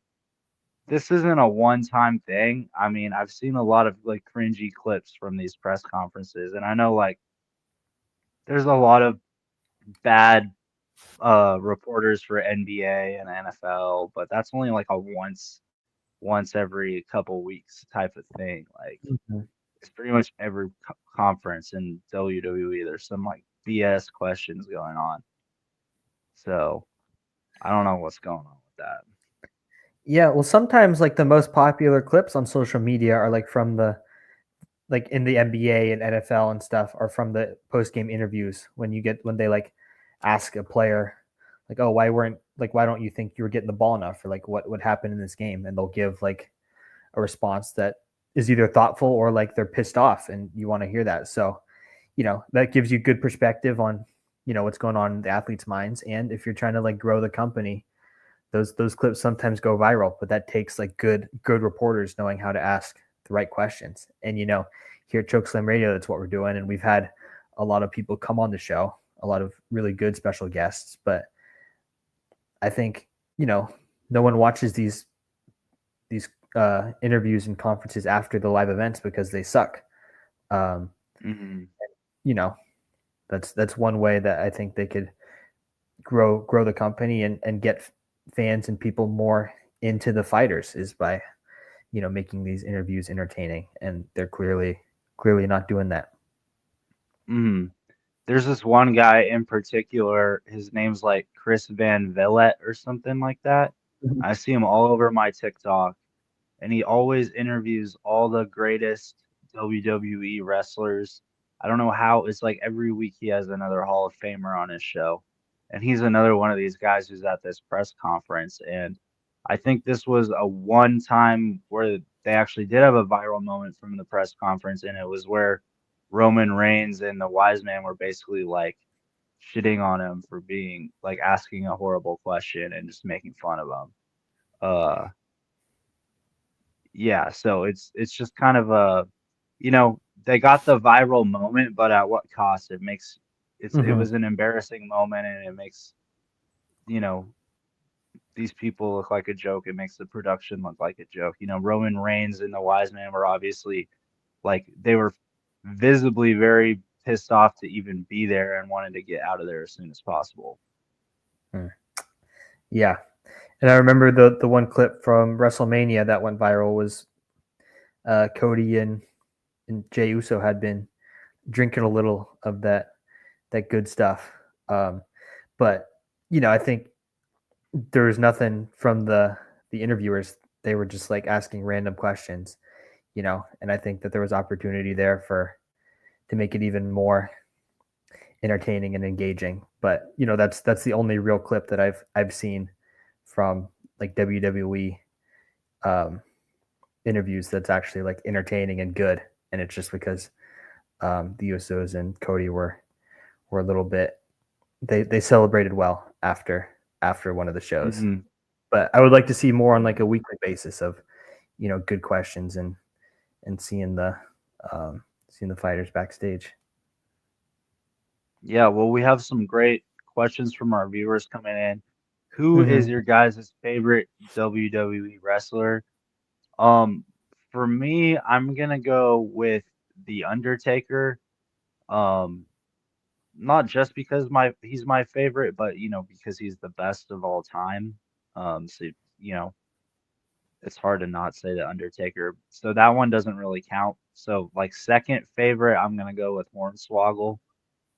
this isn't a one-time thing. I mean, I've seen a lot of like cringy clips from these press conferences, and I know like there's a lot of bad reporters for NBA and NFL, but that's only like a once every couple weeks type of thing. Like Mhm. it's pretty much every conference in WWE. There's some like BS questions going on. So I don't know what's going on with that. Yeah, well, sometimes like the most popular clips on social media are like from the like in the NBA and NFL and stuff are from the post game interviews when they like ask a player like, oh, why don't you think you were getting the ball enough, or like what happened in this game, and they'll give like a response that is either thoughtful or like they're pissed off, and you want to hear that. So that gives you good perspective on what's going on in the athletes' minds, and if you're trying to like grow the company, those clips sometimes go viral, but that takes like good reporters knowing how to ask the right questions. And here at Chokeslam Radio, that's what we're doing. And we've had a lot of people come on the show, a lot of really good special guests. But I think no one watches these interviews and conferences after the live events because they suck. Um, Hmm. you know, that's one way that I think they could grow the company and get fans and people more into the fighters is by making these interviews entertaining, and they're clearly not doing that. Hmm. There's this one guy in particular. His name's like Chris Van Vliet or something like that. Mhm. I see him all over my TikTok, and he always interviews all the greatest WWE wrestlers. I don't know how, it's like every week he has another Hall of Famer on his show. And he's another one of these guys who's at this press conference. And I think this was a one time where they actually did have a viral moment from the press conference, and it was where Roman Reigns and the Wise Man were basically like shitting on him for being like asking a horrible question and just making fun of him. Uh, yeah, so it's just kind of a, they got the viral moment, but at what cost? It Mhm. was an embarrassing moment, and it makes, you know, these people look like a joke. It makes the production look like a joke. Roman Reigns and the Wise Man were obviously like they were visibly very pissed off to even be there and wanted to get out of there as soon as possible. Mm. Yeah, and I remember the one clip from WrestleMania that went viral was Cody and Jey Uso had been drinking a little of that good stuff. Um, but I think there was nothing from the interviewers. They were just like asking random questions, and I think that there was opportunity there for to make it even more entertaining and engaging. But that's the only real clip that I've seen from like WWE um, interviews that's actually like entertaining and good. And it's just because the Usos and Cody were a little bit they celebrated well after one of the shows. Hmm. But I would like to see more on like a weekly basis of good questions and seeing the fighters backstage. Yeah, well, we have some great questions from our viewers coming in. Who is Mhm. your guys' favorite WWE wrestler? Um, for me, I'm gonna go with The Undertaker. Um, not just because my he's my favorite, but because he's the best of all time. So you know, it's hard to not say The Undertaker. So that one doesn't really count. So like second favorite, I'm gonna go with Hornswoggle Mhm.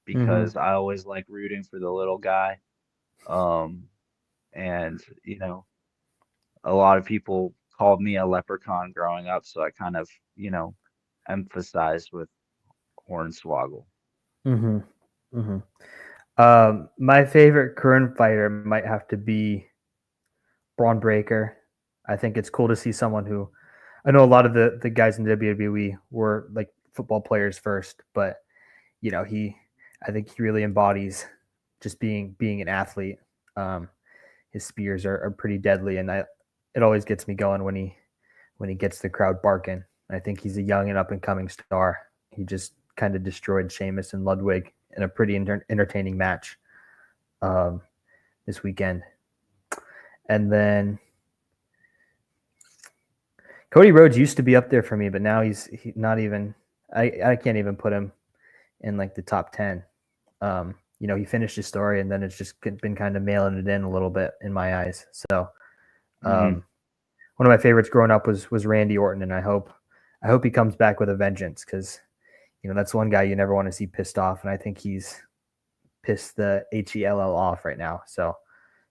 because I always like rooting for the little guy. Um, and a lot of people called me a leprechaun growing up, so I kind of, emphasized with Hornswoggle. Mhm. Mhm. My favorite current fighter might have to be Braun Breaker. I think it's cool to see someone who I know a lot of the guys in WWE were like football players first, but he I think he really embodies just being an athlete. Um, his spears are pretty deadly, and it always gets me going when he gets the crowd barking. I think he's a young and up and coming star. He just kind of destroyed Sheamus and Ludwig in a pretty entertaining match um, this weekend. And then Cody Rhodes used to be up there for me, but now he not even. I can't even put him in like the top 10. He finished his story, and then it's just been kind of mailing it in a little bit in my eyes. So Hmm. um, one of my favorites growing up was Randy Orton, and I hope he comes back with a vengeance because that's one guy you never want to see pissed off, and I think he's pissed the HELL off right now. So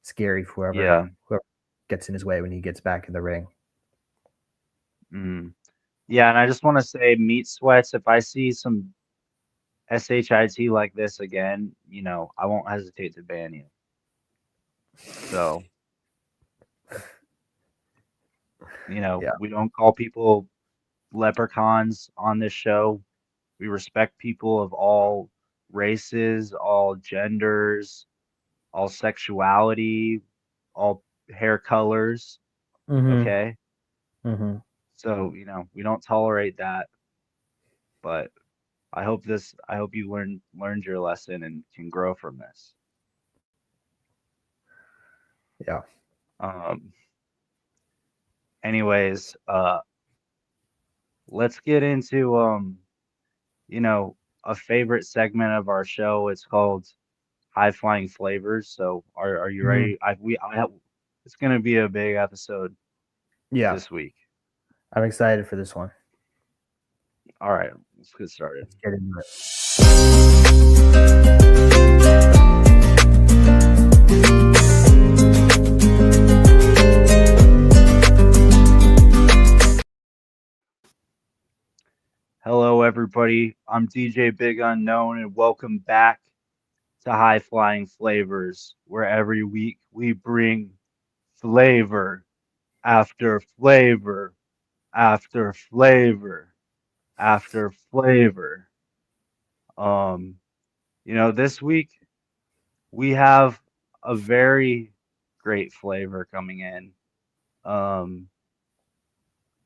scary for Yeah. whoever gets in his way when he gets back in the ring. Mm. Yeah, and I just want to say, meat sweats, if I see some SHIT like this again, I won't hesitate to ban you. So, Yeah. we don't call people leprechauns on this show. We respect people of all races, all genders, all sexuality, all hair colors. Mm-hmm. Okay. Mm-hmm. So, we don't tolerate that, but I hope you learned your lesson and can grow from this. Yeah. Um, anyways, let's get into you know, a favorite segment of our show. It's called High Flying Flavors. So are you Mm-hmm. ready? It's gonna be a big episode Yeah. this week. I'm excited for this one. All right, let's get started. Let's get into it. Hello, everybody. I'm DJ Big Unknown, and welcome back to High Flying Flavors, where every week we bring flavor after flavor after flavor after flavor. Um, this week we have a very great flavor coming in. Um,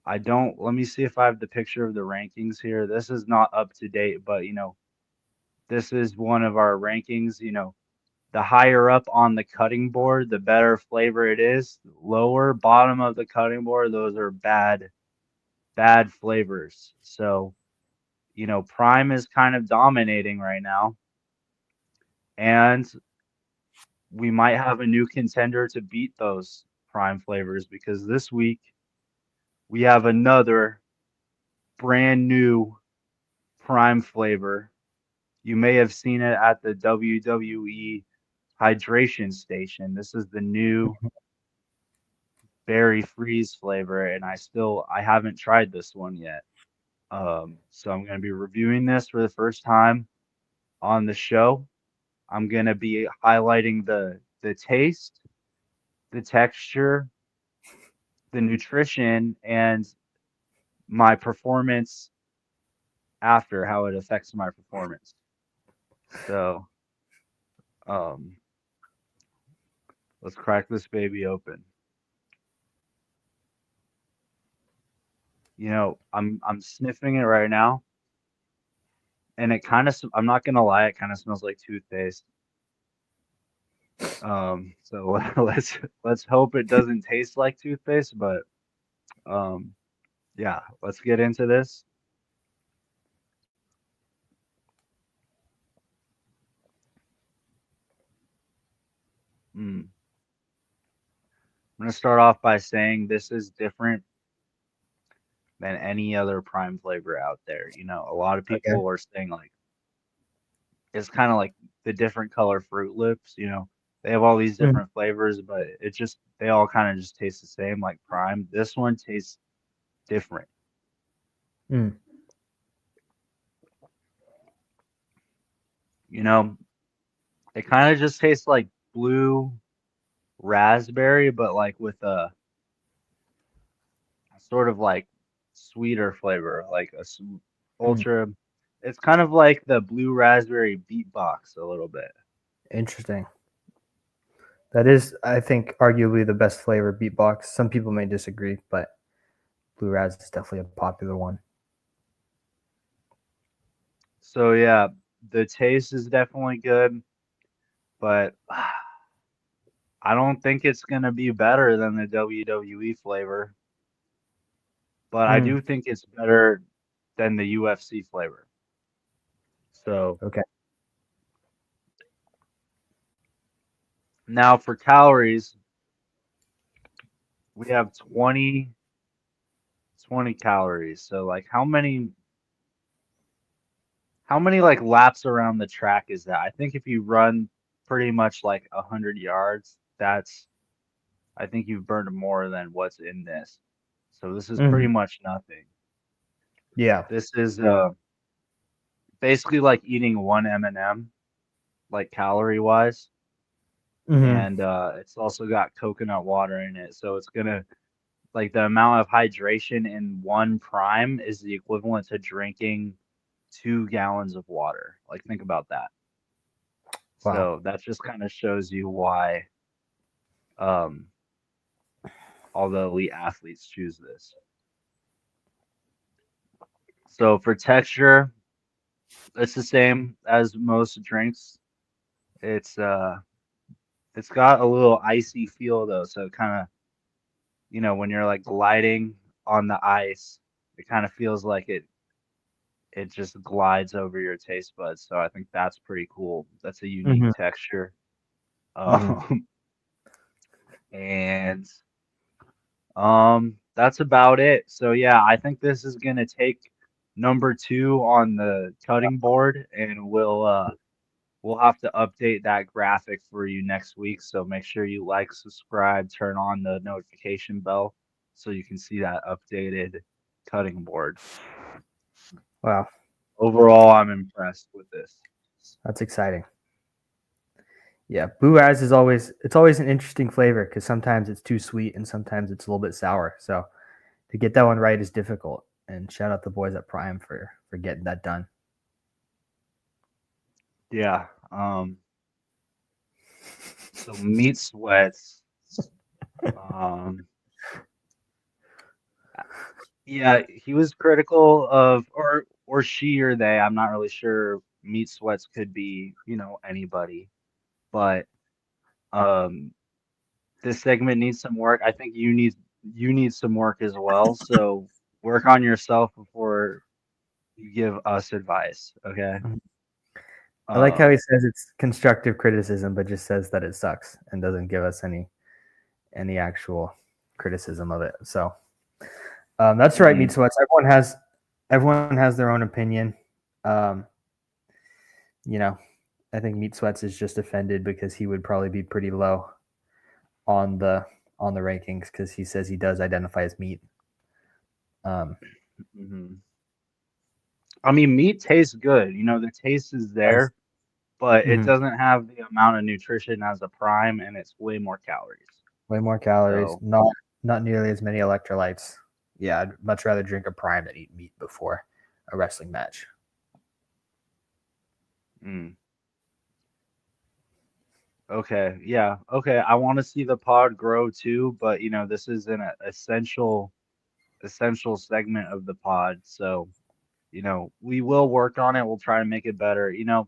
let me see if I have the picture of the rankings here. This is not up to date, but this is one of our rankings. The higher up on the cutting board, the better flavor it is. Lower bottom of the cutting board, those are bad flavors. So, Prime is kind of dominating right now, and we might have a new contender to beat those Prime flavors because this week we have another brand new Prime flavor. You may have seen it at the WWE hydration station. This is the new berry freeze flavor, and I haven't tried this one yet. So I'm gonna be reviewing this for the first time on the show. I'm gonna be highlighting the taste, the texture, the nutrition, and my performance after, how it affects my performance. So, um, let's crack this baby open. I'm sniffing it right now, and I'm not gonna lie, it kind of smells like toothpaste. So let's hope it doesn't taste like toothpaste, but um, yeah, let's get into this. I'm gonna start off by saying this is different than any other prime flavor out there. You know, a lot of Okay. people are saying like it's kind of like the different color Fruit Loops, you know. They have all these Mm, different flavors, but it just they all kind of just taste the same like prime. This one tastes different. mm, You know, it kind of just tastes like blue raspberry, but like with a sort of like sweeter flavor, like mm. ultra. It's kind of like the blue raspberry beatbox a little bit. Interesting. That is, I think, arguably the best flavor beatbox. Some people may disagree, but Blue Raz is definitely a popular one. So yeah, the taste is definitely good, but I don't think it's gonna be better than the WWE flavor. But I Mm, do think it's better than the UFC flavor. So okay. now for calories, we have 20 calories. So like how many like laps around the track is that? I think if you run pretty much like 100 yards, I think you've burned more than what's in this. So this is pretty Mhm. much nothing. Yeah. This is basically like eating one M&M, like calorie wise, Hmm. and it's also got coconut water in it. So it's gonna like the amount of hydration in one prime is the equivalent to drinking 2 gallons of water. Like think about that. Wow. So that just kind of shows you why um all the elite athletes choose this. So for texture, it's the same as most drinks. It's it's got a little icy feel though, so it kind of, you know, when you're like gliding on the ice, it kind of feels like it just glides over your taste buds. So I think that's pretty cool. That's a unique Hmm. texture. Hmm. Um, and that's about it. So yeah, I think this is gonna take number two on the cutting board, and we'll have to update that graphic for you next week. So make sure you like, subscribe, turn on the notification bell so you can see that updated cutting board. Wow. Overall, I'm impressed with this. That's exciting. Yeah. Blue Raz is always an interesting flavor because sometimes it's too sweet and sometimes it's a little bit sour. So to get that one right is difficult. And shout out the boys at Prime for getting that done. Yeah. So meat sweats. Um, yeah, he was critical of, or she or they. I'm not really sure. Meat sweats could be, you know, anybody, but um, this segment needs some work. I think you need some work as well. So work on yourself before you give us advice. Okay. Mhm. I like how he Um, says it's constructive criticism, but just says that it sucks and doesn't give us any actual criticism of it. So that's right, meat mhm. sweats. Everyone has their own opinion. Um, you know, I think meat sweats is just offended because he would probably be pretty low on the rankings because he says he does identify as meat. Um, Mhm. I mean, meat tastes good. You know, the taste is does. there, but it Mhm. doesn't have the amount of nutrition as a prime, and it's way more calories. Way more calories, So, not nearly as many electrolytes. Yeah, I'd much rather drink a prime than eat meat before a wrestling match. mm, okay, yeah, okay. I want to see the pod grow too, but you know, this is an essential segment of the pod. So, you know, we will work on it. We'll try to make it better. You know,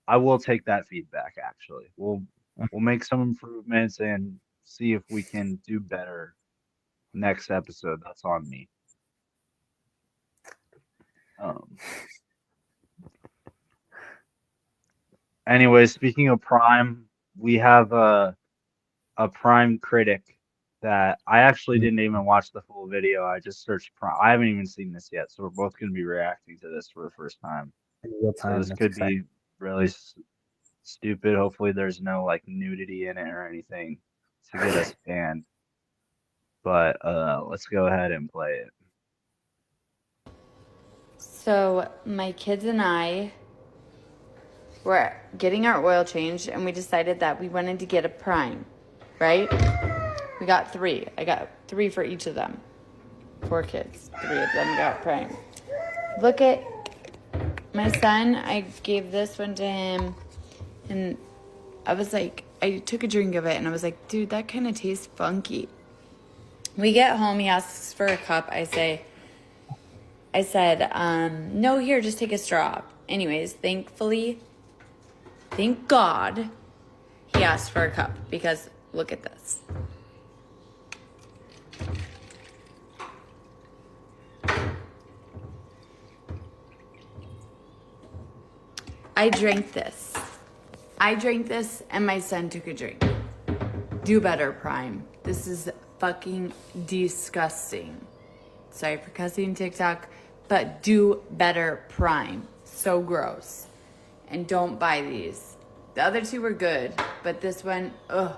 I will take that feedback actually. we'll make some improvements and see if we can do better next episode. That's on me. Um, anyway, speaking of Prime, we have a Prime critic that I actually didn't even watch the full video. I just searched Prime. I haven't even seen this yet, so we're both going to be reacting to this for the first time. In real So time. this That's could exciting. be really stupid. Hopefully, there's no like nudity in it or anything to get us banned. But let's go ahead and play it. So my kids and I were getting our oil changed, and we decided that we wanted to get a Prime, right? We got 3. I got 3 for each of them. 4 kids. 3 of them got Prime. Look at my son. I gave this one to him, and I was like, I took a drink of it, and I was like, dude, that kind of tastes funky. We get home. He asks for a cup. I said, no, here, just take a straw. Anyways, thank God, he asked for a cup, because look at this. I drank this, and my son took a drink. Do better, Prime. This is fucking disgusting. Sorry for cussing TikTok, but do better, Prime. So gross. And don't buy these. The other 2 were good, but this one, ugh.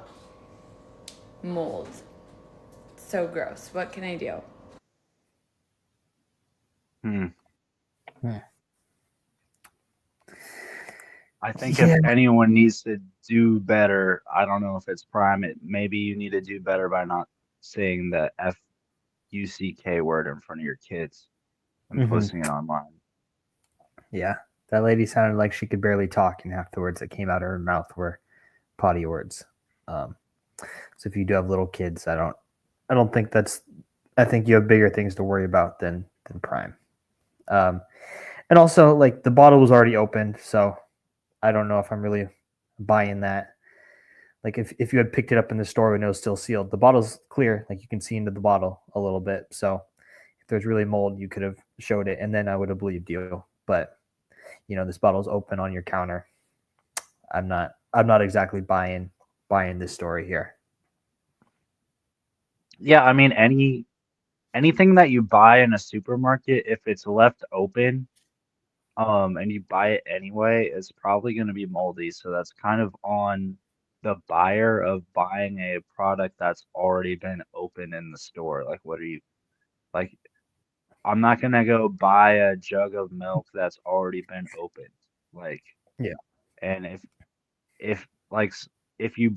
Mold. So gross. What can I do? I think if anyone needs to do better, I don't know if it's Prime. Maybe you need to do better by not saying the F-U-C-K word in front of your kids and posting it online. Yeah, that lady sounded like she could barely talk, and half the words that came out of her mouth were potty words. So if you do have little kids, I don't think that's. I think you have bigger things to worry about than Prime. And also, like, the bottle was already opened, so I don't know if I'm really buying that. Like, if you had picked it up in the store when it was still sealed, the bottle's clear, like you can see into the bottle a little bit. So if there's really mold, you could have showed it, and then I would have believed you. But this bottle's open on your counter. I'm not exactly buying this story here. Yeah, I mean anything that you buy in a supermarket, if it's left open, and you buy it anyway, it's probably going to be moldy. So that's kind of on the buyer of buying a product that's already been open in the store. Like, what are you like? I'm not gonna go buy a jug of milk that's already been opened. Like, Yeah. and if like if you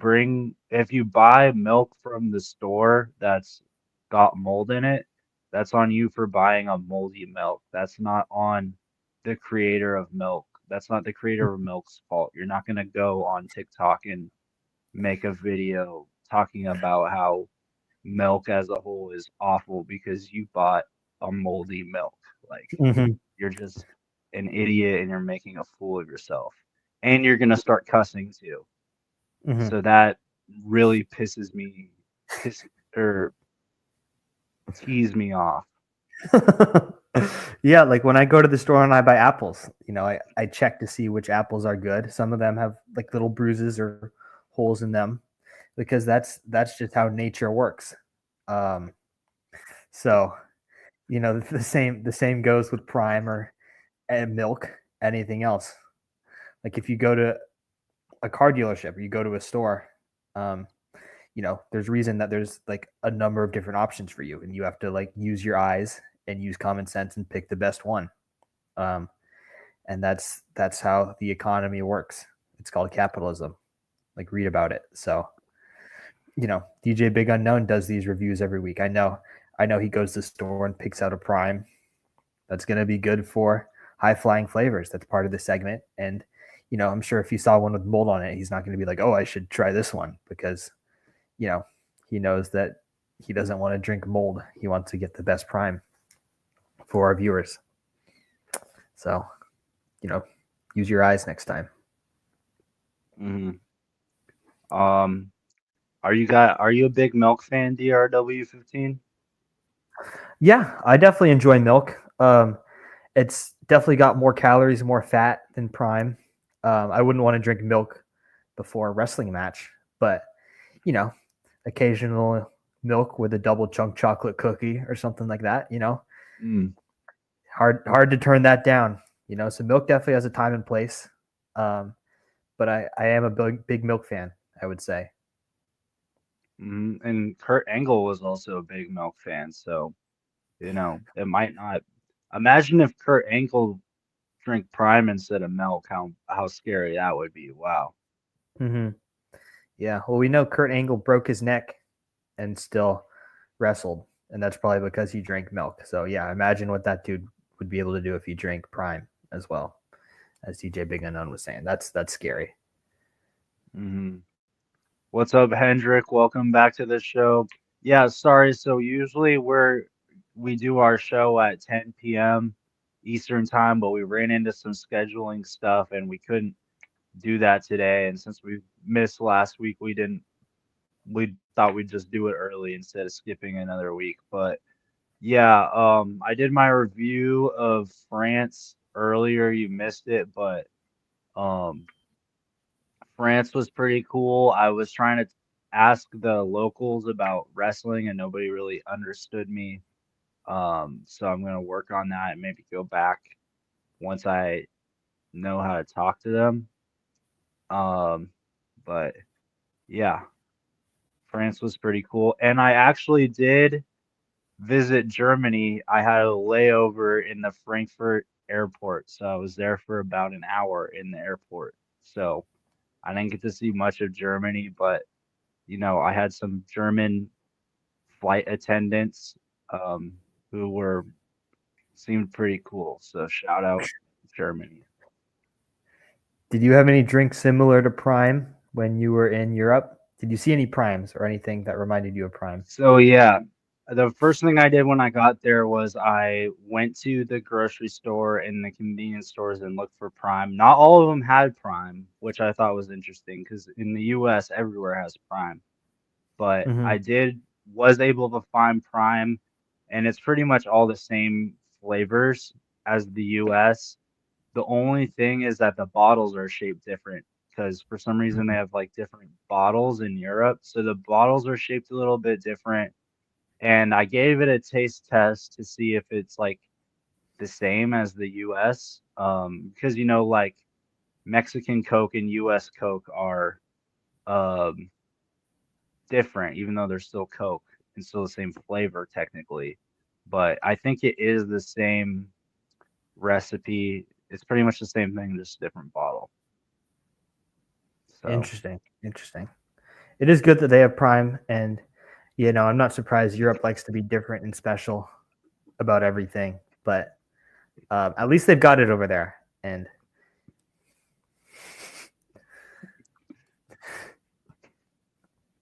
buy milk from the store that's got mold in it, that's on you for buying a moldy milk. That's not on the creator of milk. That's not the creator of milk's fault. You're not gonna go on TikTok and make a video talking about how milk as a whole is awful because you bought a moldy milk. Like, you're just an idiot and you're making a fool of yourself. And you're gonna start cussing too. So that really or tease me off. Yeah, like when I go to the store and I buy apples, I check to see which apples are good. Some of them have like little bruises or holes in them because that's just how nature works. So the same goes with Prime or milk, anything else. Like if you go to a car dealership or you go to a store, there's reason that there's like a number of different options for you, and you have to like use your eyes and use common sense and pick the best one. And that's how the economy works. It's called capitalism. Like, read about it. So, DJ Big Unknown does these reviews every week. I know he goes to the store and picks out a Prime that's going to be good for high flying flavors. That's part of the segment. And, I'm sure if he saw one with mold on it, he's not going to be like, oh, I should try this one, because, he knows that he doesn't want to drink mold. He wants to get the best Prime for our viewers. So, use your eyes next time. Um, are you a big milk fan, DRW15? Yeah, I definitely enjoy milk. It's definitely got more calories, more fat than Prime. I wouldn't want to drink milk before a wrestling match, but you know, occasional milk with a double chunk chocolate cookie or something like that. Mm. Hard to turn that down. So milk definitely has a time and place. Um, but I am a big milk fan, I would say. And Kurt Angle was also a big milk fan, so it might not. Imagine if Kurt Angle drank Prime instead of milk, how scary that would be. Wow. hmm Yeah. Well, we know Kurt Angle broke his neck and still wrestled, and that's probably because he drank milk. So yeah, imagine what that dude would be able to do if he drank Prime as well, as DJ Big Unknown was saying. That's scary. hmm What's up, Hendrik? Welcome back to the show. Yeah, sorry. So usually we do our show at 10 p.m. Eastern time, but we ran into some scheduling stuff and we couldn't do that today. And since we missed last week, we thought we'd just do it early instead of skipping another week. But yeah, I did my review of France earlier. You missed it, but um France was pretty cool. I was trying to ask the locals about wrestling and nobody really understood me. So I'm gonna work on that and maybe go back once I know how to talk to them. Um, but yeah, France was pretty cool. And I actually did visit Germany. I had a layover in the Frankfurt airport, so I was there for about an hour in the airport. So I didn't get to see much of Germany, but I had some German flight attendants um, who were seemed pretty cool. So shout out Germany. Did you have any drinks similar to Prime when you were in Europe? Did you see any Primes or anything that reminded you of Prime? So yeah, the first thing I did when I got there was I went to the grocery store and the convenience stores and looked for Prime. Not all of them had Prime, which I thought was interesting because in the US everywhere has Prime. But hmm was able to find Prime, and it's pretty much all the same flavors as the US. The only thing is that the bottles are shaped different because for some reason they have like different bottles in Europe. So the bottles are shaped a little bit different. And I gave it a taste test to see if it's like the same as the US. Because like Mexican Coke and US Coke are um different, even though they're still Coke and still the same flavor technically. But I think it is the same recipe. It's pretty much the same thing, just a different bottle. So, Interesting. It is good that they have Prime, and I'm not surprised Europe likes to be different and special about everything, but at least they've got it over there. And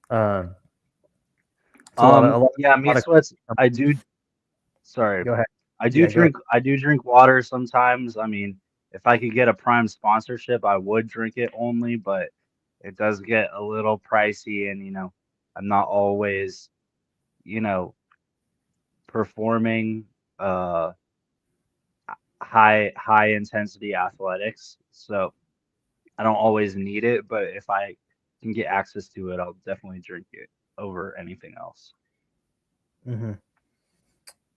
um, it's yeah, a lot meat of. sweats. Sorry, Go ahead. I do Yeah, go ahead. drink water sometimes. I mean, if I could get a Prime sponsorship, I would drink it only, but it does get a little pricey, and I'm not always, you know, performing uh high intensity athletics. So I don't always need it, but if I can get access to it, I'll definitely drink it over anything else. hmm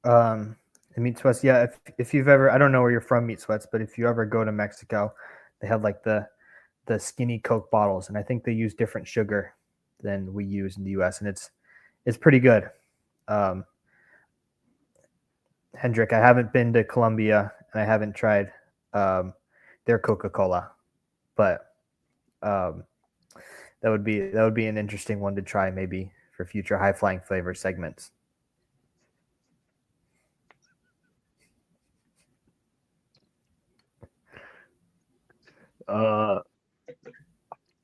the Meat Sweats. Yeah, if you've ever, I don't know where you're from, Meat Sweats, but if you ever go to Mexico, they have like the skinny Coke bottles, and I think they use different sugar than we use in the U.S. and it's pretty good. Um, Hendrik, I haven't been to Colombia and I haven't tried their Coca Cola, but um, that would be an interesting one to try maybe for future high flying flavor segments. Uh,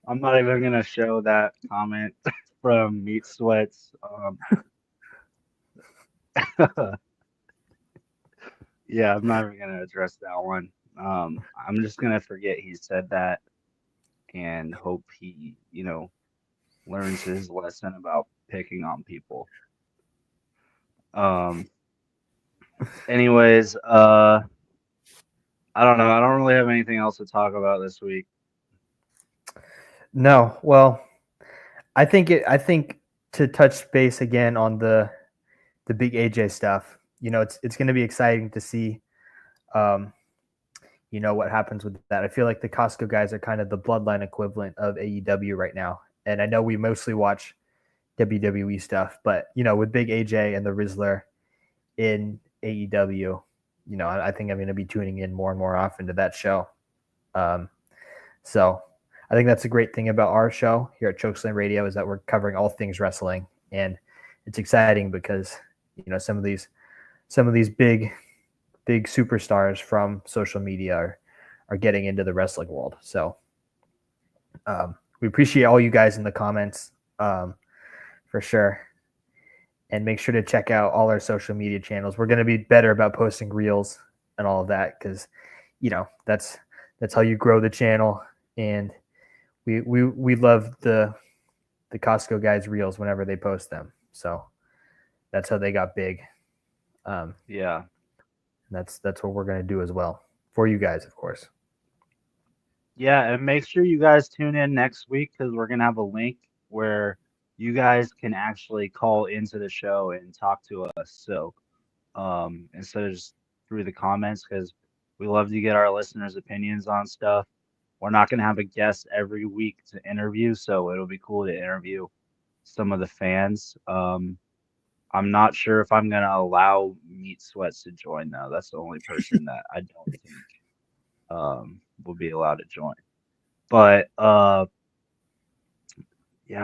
I'm not even gonna show that comment from Meat Sweats. Yeah, I'm not even gonna address that one. I'm just gonna forget he said that and hope he, learns his lesson about picking on people. Um, anyways, I don't know. I don't really have anything else to talk about this week. No, well, I think to touch base again on the big AJ stuff. It's going to be exciting to see, um, what happens with that. I feel like the Costco guys are kind of the bloodline equivalent of AEW right now, and I know we mostly watch WWE stuff, but with big AJ and the Rizzler in AEW, I think I'm going to be tuning in more and more often to that show. So I think that's a great thing about our show here at Chokeslam Radio is that we're covering all things wrestling, and it's exciting because some of these big superstars from social media are getting into the wrestling world. So we appreciate all you guys in the comments for sure. And make sure to check out all our social media channels. We're going to be better about posting reels and all of that because, that's how you grow the channel. And we love the Costco guys reels whenever they post them. So that's how they got big. Yeah. That's what we're going to do as well for you guys, of course. Yeah, and make sure you guys tune in next week because we're gonna have a link where you guys can actually call into the show and talk to us. So, instead of just through the comments, because we love to get our listeners' opinions on stuff. We're not gonna have a guest every week to interview, so it'll be cool to interview some of the fans. I'm not sure if I'm gonna allow Meat Sweats to join though. That's the only person that I don't think will be allowed to join. But yeah,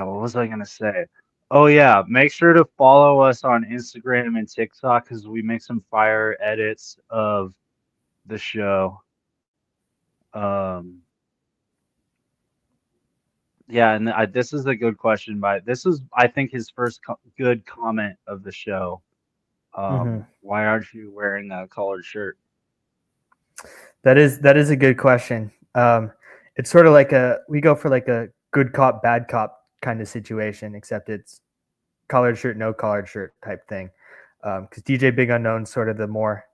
what was I gonna say? Oh yeah, make sure to follow us on Instagram and TikTok because we make some fire edits of the show. Um, yeah, and this is a good question, but this is I think his first good comment of the show. Why aren't you wearing a collared shirt? That is a good question. It's sort of like we go for like a good cop, bad cop kind of situation, except it's collared shirt, no collared shirt type thing. Because DJ Big Unknown's sort of the more,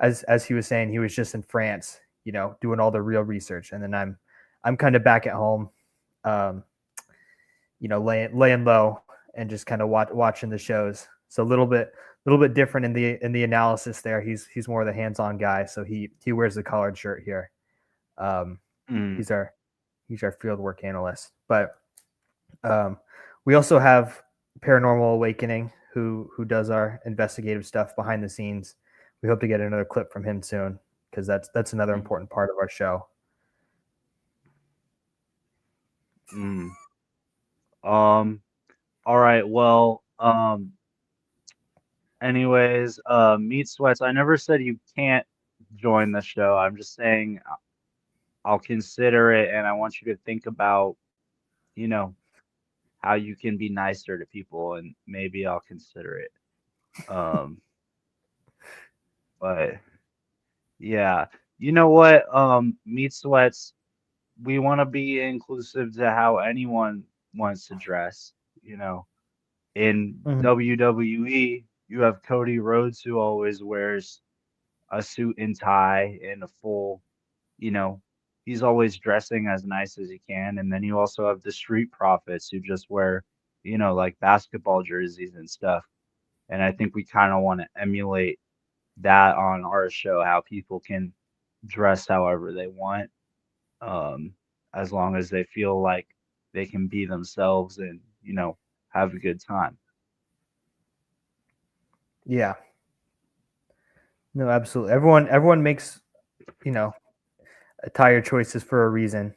as he was saying, he was just in France, doing all the real research, and then I'm kind of back at home, laying low and just kind of watching the shows. So a little bit different in the analysis there. He's more the hands-on guy, so he wears the collared shirt here. He's our field work analyst. But we also have Paranormal Awakening, who does our investigative stuff behind the scenes. We hope to get another clip from him soon because that's another important part of our show. All right, well, anyways, Meat Sweats, I never said you can't join the show. I'm just saying I'll consider it and I want you to think about, you know, how you can be nicer to people and maybe I'll consider it. Um, but yeah, you know what? Meat Sweats, we want to be inclusive to how anyone wants to dress, you know. In WWE, you have Cody Rhodes who always wears a suit and tie and a full, you know, he's always dressing as nice as he can. And then you also have the Street Profits who just wear, like basketball jerseys and stuff. And I think we kind of want to emulate that on our show, how people can dress however they want, um, as long as they feel like they can be themselves and, have a good time. Yeah. No, absolutely. Everyone makes, attire choices for a reason.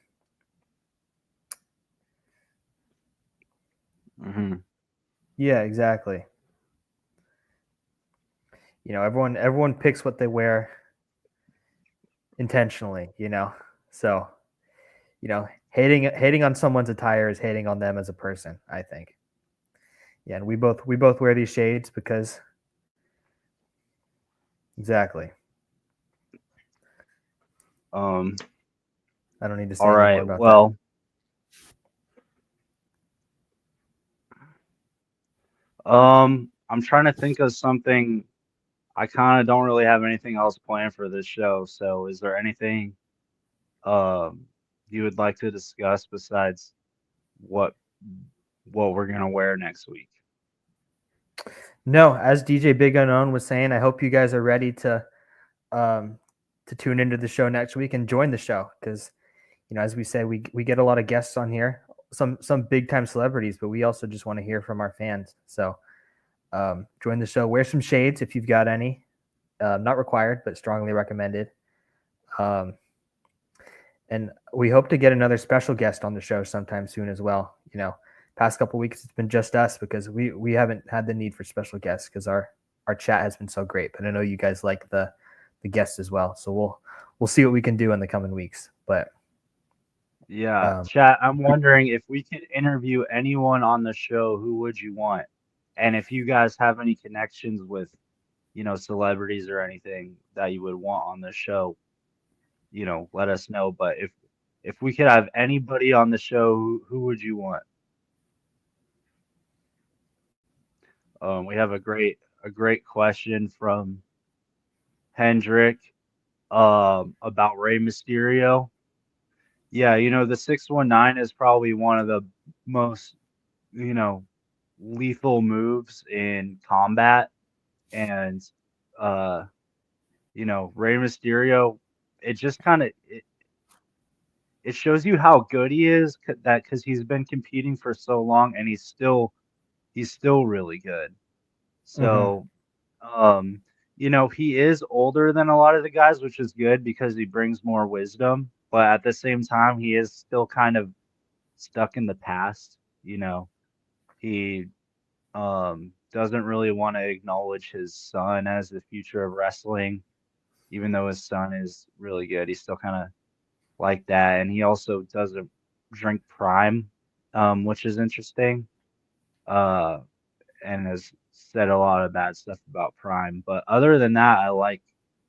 Yeah, exactly. Everyone picks what they wear intentionally, So, hating on someone's attire is hating on them as a person, I think. Yeah, and we both wear these shades because exactly. I don't need to say All any more right. about Well, I'm trying to think of something. I kind of don't really have anything else planned for this show. So, is there anything um you would like to discuss besides what what we're gonna wear next week? No, as DJ Big Unknown was saying, I hope you guys are ready um, to tune into the show next week and join the show because as we say, we get a lot of guests on here, some big time celebrities, but we also just want to hear from our fans. So join the show. Wear some shades if you've got any. Not required, but strongly recommended. Um, and we hope to get another special guest on the show sometime soon as well. Past couple weeks it's been just us because we haven't had the need for special guests because our chat has been so great. But I know you guys like the guests as well, so we'll see what we can do in the coming weeks. But Yeah, chat, I'm wondering if we could interview anyone on the show, who would you want? And if you guys have any connections with, celebrities or anything that you would want on the show, let us know. But if we could have anybody on the show, who would you want? We have a great question from Hendrick about Rey Mysterio. Yeah, the 619 is probably one of the most, you know, lethal moves in combat. And uh, Rey Mysterio, it just kind of it shows you how good he is that because he's been competing for so long and he's still really good. mhm. So, um, he is older than a lot of the guys, which is good because he brings more wisdom. But at the same time, he is still kind of stuck in the past. He doesn't really want to acknowledge his son as the future of wrestling, even though his son is really good. He's still kind of like that, and he also doesn't drink Prime, which is interesting. Uh, and has said a lot of bad stuff about Prime. But other than that, I like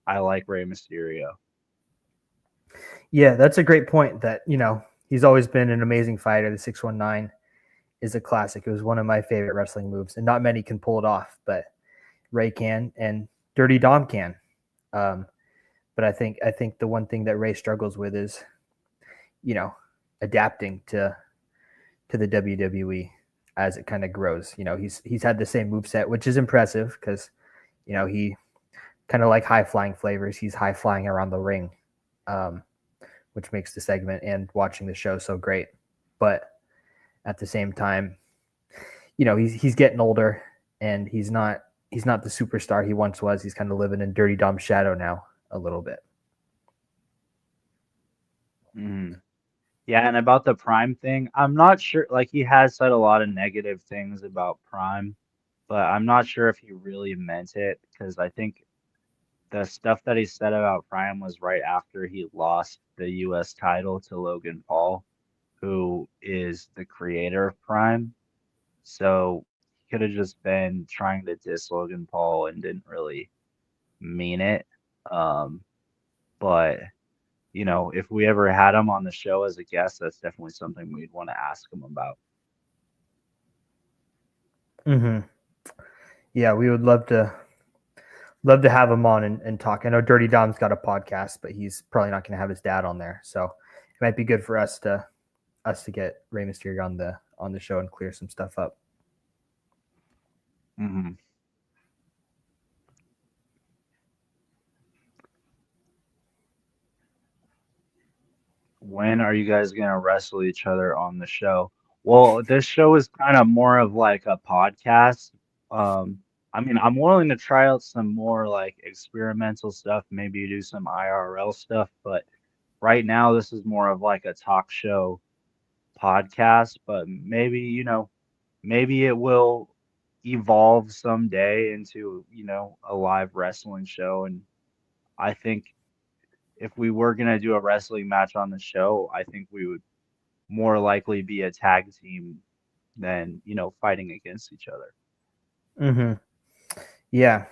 Rey Mysterio. Yeah, that's a great point. That he's always been an amazing fighter. The 619 is a classic. It was one of my favorite wrestling moves, and not many can pull it off, but Ray can, and Dirty Dom can. Um, but I think the one thing that Ray struggles with is, you know, adapting to the WWE as it kind of grows. He's had the same move set, which is impressive because he kind of like high flying flavors. He's high flying around the ring, um, which makes the segment and watching the show so great. But at the same time, he's getting older and he's not the superstar he once was. He's kind of living in Dirty Dom's shadow now a little bit. Mhm. Yeah, and about the Prime thing, I'm not sure. Like, he has said a lot of negative things about Prime, but I'm not sure if he really meant it because I think the stuff that he said about Prime was right after he lost the U.S. title to Logan Paul, who is the creator of Prime. So he could have just been trying to diss Logan Paul and didn't really mean it. Um, but if we ever had him on the show as a guest, that's definitely something we'd want to ask him about. Mm-hmm. Yeah, we would love to have him on and talk. I know Dirty Dom's got a podcast, but he's probably not going to have his dad on there, so it might be good for us to get Rey Mysterio on the show and clear some stuff up. Hmm. When are you guys gonna wrestle each other on the show? Well, this show is kind of more of like a podcast. Um, I mean, I'm willing to try out some more like experimental stuff, maybe do some IRL stuff, but right now this is more of like a talk show podcast, but maybe it will evolve someday into, a live wrestling show. And I think if we were gonna do a wrestling match on the show, I think we would more likely be a tag team than, fighting against each other. Mm-hmm. Yeah,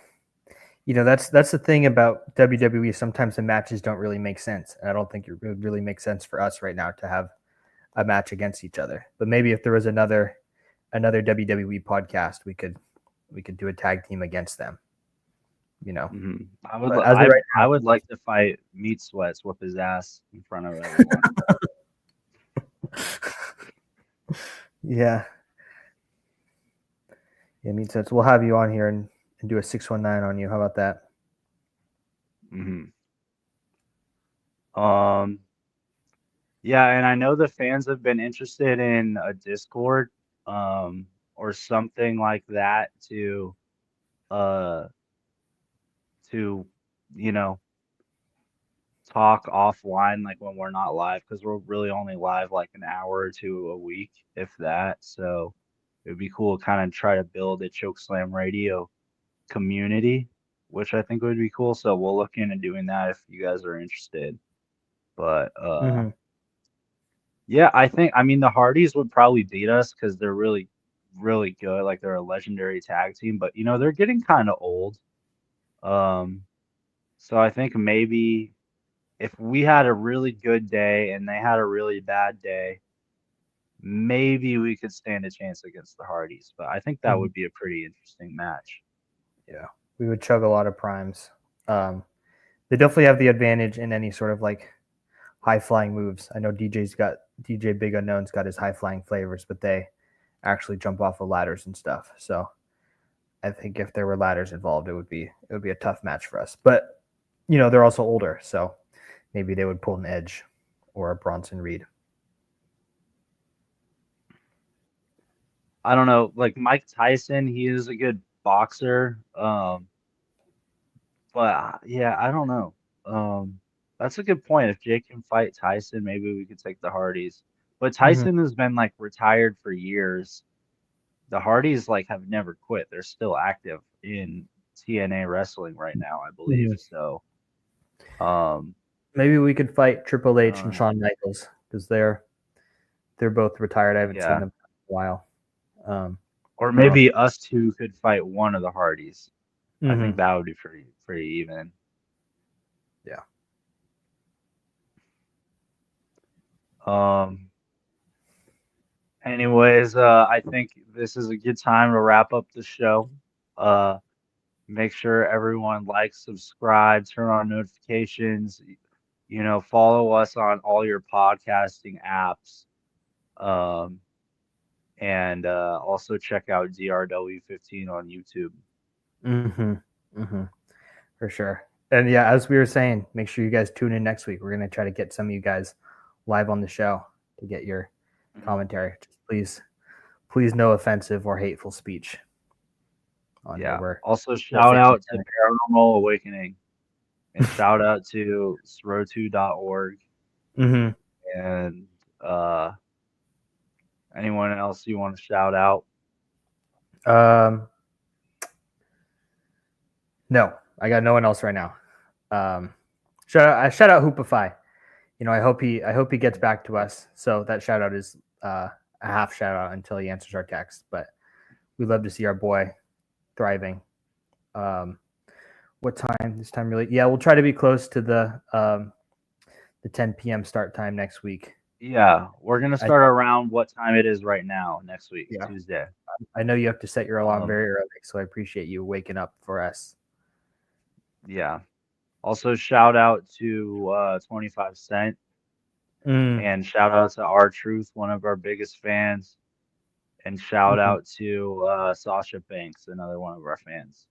that's the thing about WWE. Sometimes the matches don't really make sense, and I don't think it would really make sense for us right now to have a match against each other. But maybe if there was another WWE podcast, we could we could do a tag team against them. I would But as of right I would like to fight Meat Sweats, whip his ass in front of everyone. Yeah. Yeah, means sense. We'll have you on here and do a 619 on you. How about that? Yeah, and I know the fans have been interested in a Discord, or something like that uh, to, you know, talk offline, like when we're not live, because we're really only live like an hour or two a week, if that. So it would be cool to kind of try to build a Chokeslam radio community, which I think would be cool. So we'll look into doing that if you guys are interested. But yeah, I mean the Hardys would probably beat us because they're really, really good. Like they're a legendary tag team, but they're getting kind of old. Um, so I think maybe if we had a really good day and they had a really bad day, maybe we could stand a chance against the Hardys. But I think that would be a pretty interesting match. Yeah, we would chug a lot of primes. They definitely have the advantage in any sort of like high flying moves. I know DJ Big Unknown's got his high flying flavors, but they actually jump off of ladders and stuff. So I think if there were ladders involved, it would be a tough match for us. But they're also older, so maybe they would pull an Edge or a Bronson Reed. I don't know, like Mike Tyson, he is a good boxer. But yeah, I don't know. That's a good point. If Jake can fight Tyson, maybe we could take the Hardys. But Tyson has been like retired for years. The Hardys like have never quit. They're still active in TNA wrestling right now, I believe. So, maybe we could fight Triple H and know. Shawn Michaels because they're both retired. I haven't seen Yeah. them in a while. Or maybe us two could fight one of the Hardys. I Mhm. think that would be pretty even. Yeah. Anyways, I think this is a good time to wrap up the show. Make sure everyone likes, subscribe, turn on notifications, follow us on all your podcasting apps. And also check out DRW15 on YouTube. For sure. And yeah, as we were saying, make sure you guys tune in next week. We're going to try to get some of you guys live on the show to get your commentary. Just please no offensive or hateful speech. Also shout out to Paranormal Awakening and shout out to sro2.org. And anyone else you want to shout out? No, I got no one else right now. Shout out Hoopify. I hope he gets back to us. So that shout out is a half shout out until he answers our text. But we love to see our boy thriving. What time? This time really? Yeah, we'll try to be close to the 10 p.m. start time next week. Yeah, we're gonna start around what time it is right now next week, Tuesday. I know you have to set your alarm very early, so I appreciate you waking up for us. Yeah. Also, shout out to 25 Cent and shout out to R-Truth, one of our biggest fans, and shout out to Sasha Banks, another one of our fans.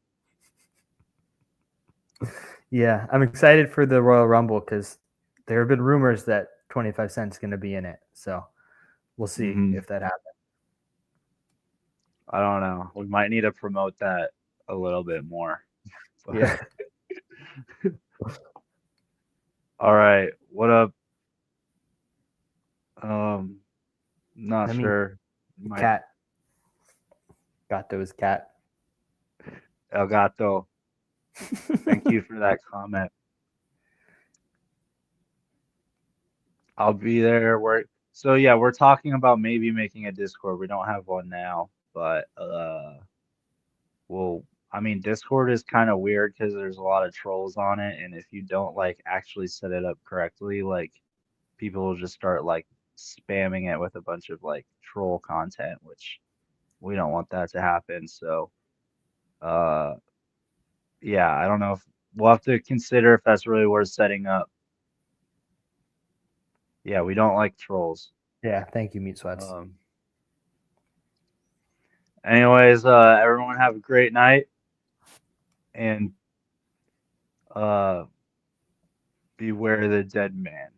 Yeah, I'm excited for the Royal Rumble because there have been rumors that 25 Cent's going to be in it. So we'll see if that happens. I don't know. We might need to promote that a little bit more. Yeah. All right. What up? Not sure. Cat. Gato's cat. El Gato. Thank you for that comment. I'll be there. We're talking about maybe making a Discord. We don't have one now, but Discord is kind of weird because there's a lot of trolls on it, and if you don't like actually set it up correctly, like people will just start like spamming it with a bunch of like troll content, which we don't want that to happen. So Uh, yeah, I don't know if we'll have to consider if that's really worth setting up. Yeah, we don't like trolls. Yeah, thank you, Meat Sweats. Anyways, everyone have a great night, and beware the dead man.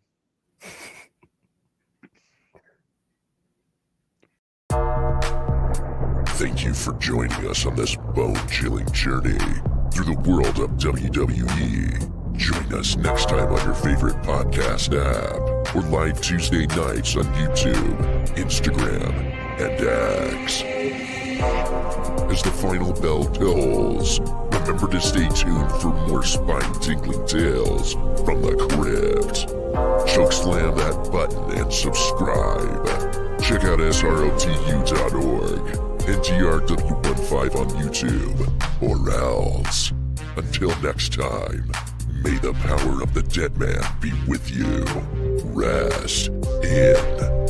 Thank you for joining us on this bone-chilling journey through the world of WWE. Join us next time on your favorite podcast app or live Tuesday nights on YouTube, Instagram, and X. As the final bell tolls, remember to stay tuned for more spine-tingling tales from the crypt. Chokeslam that button and subscribe. Check out srotu.org and TRW15 on YouTube, or else. Until next time, may the power of the dead man be with you. Rest in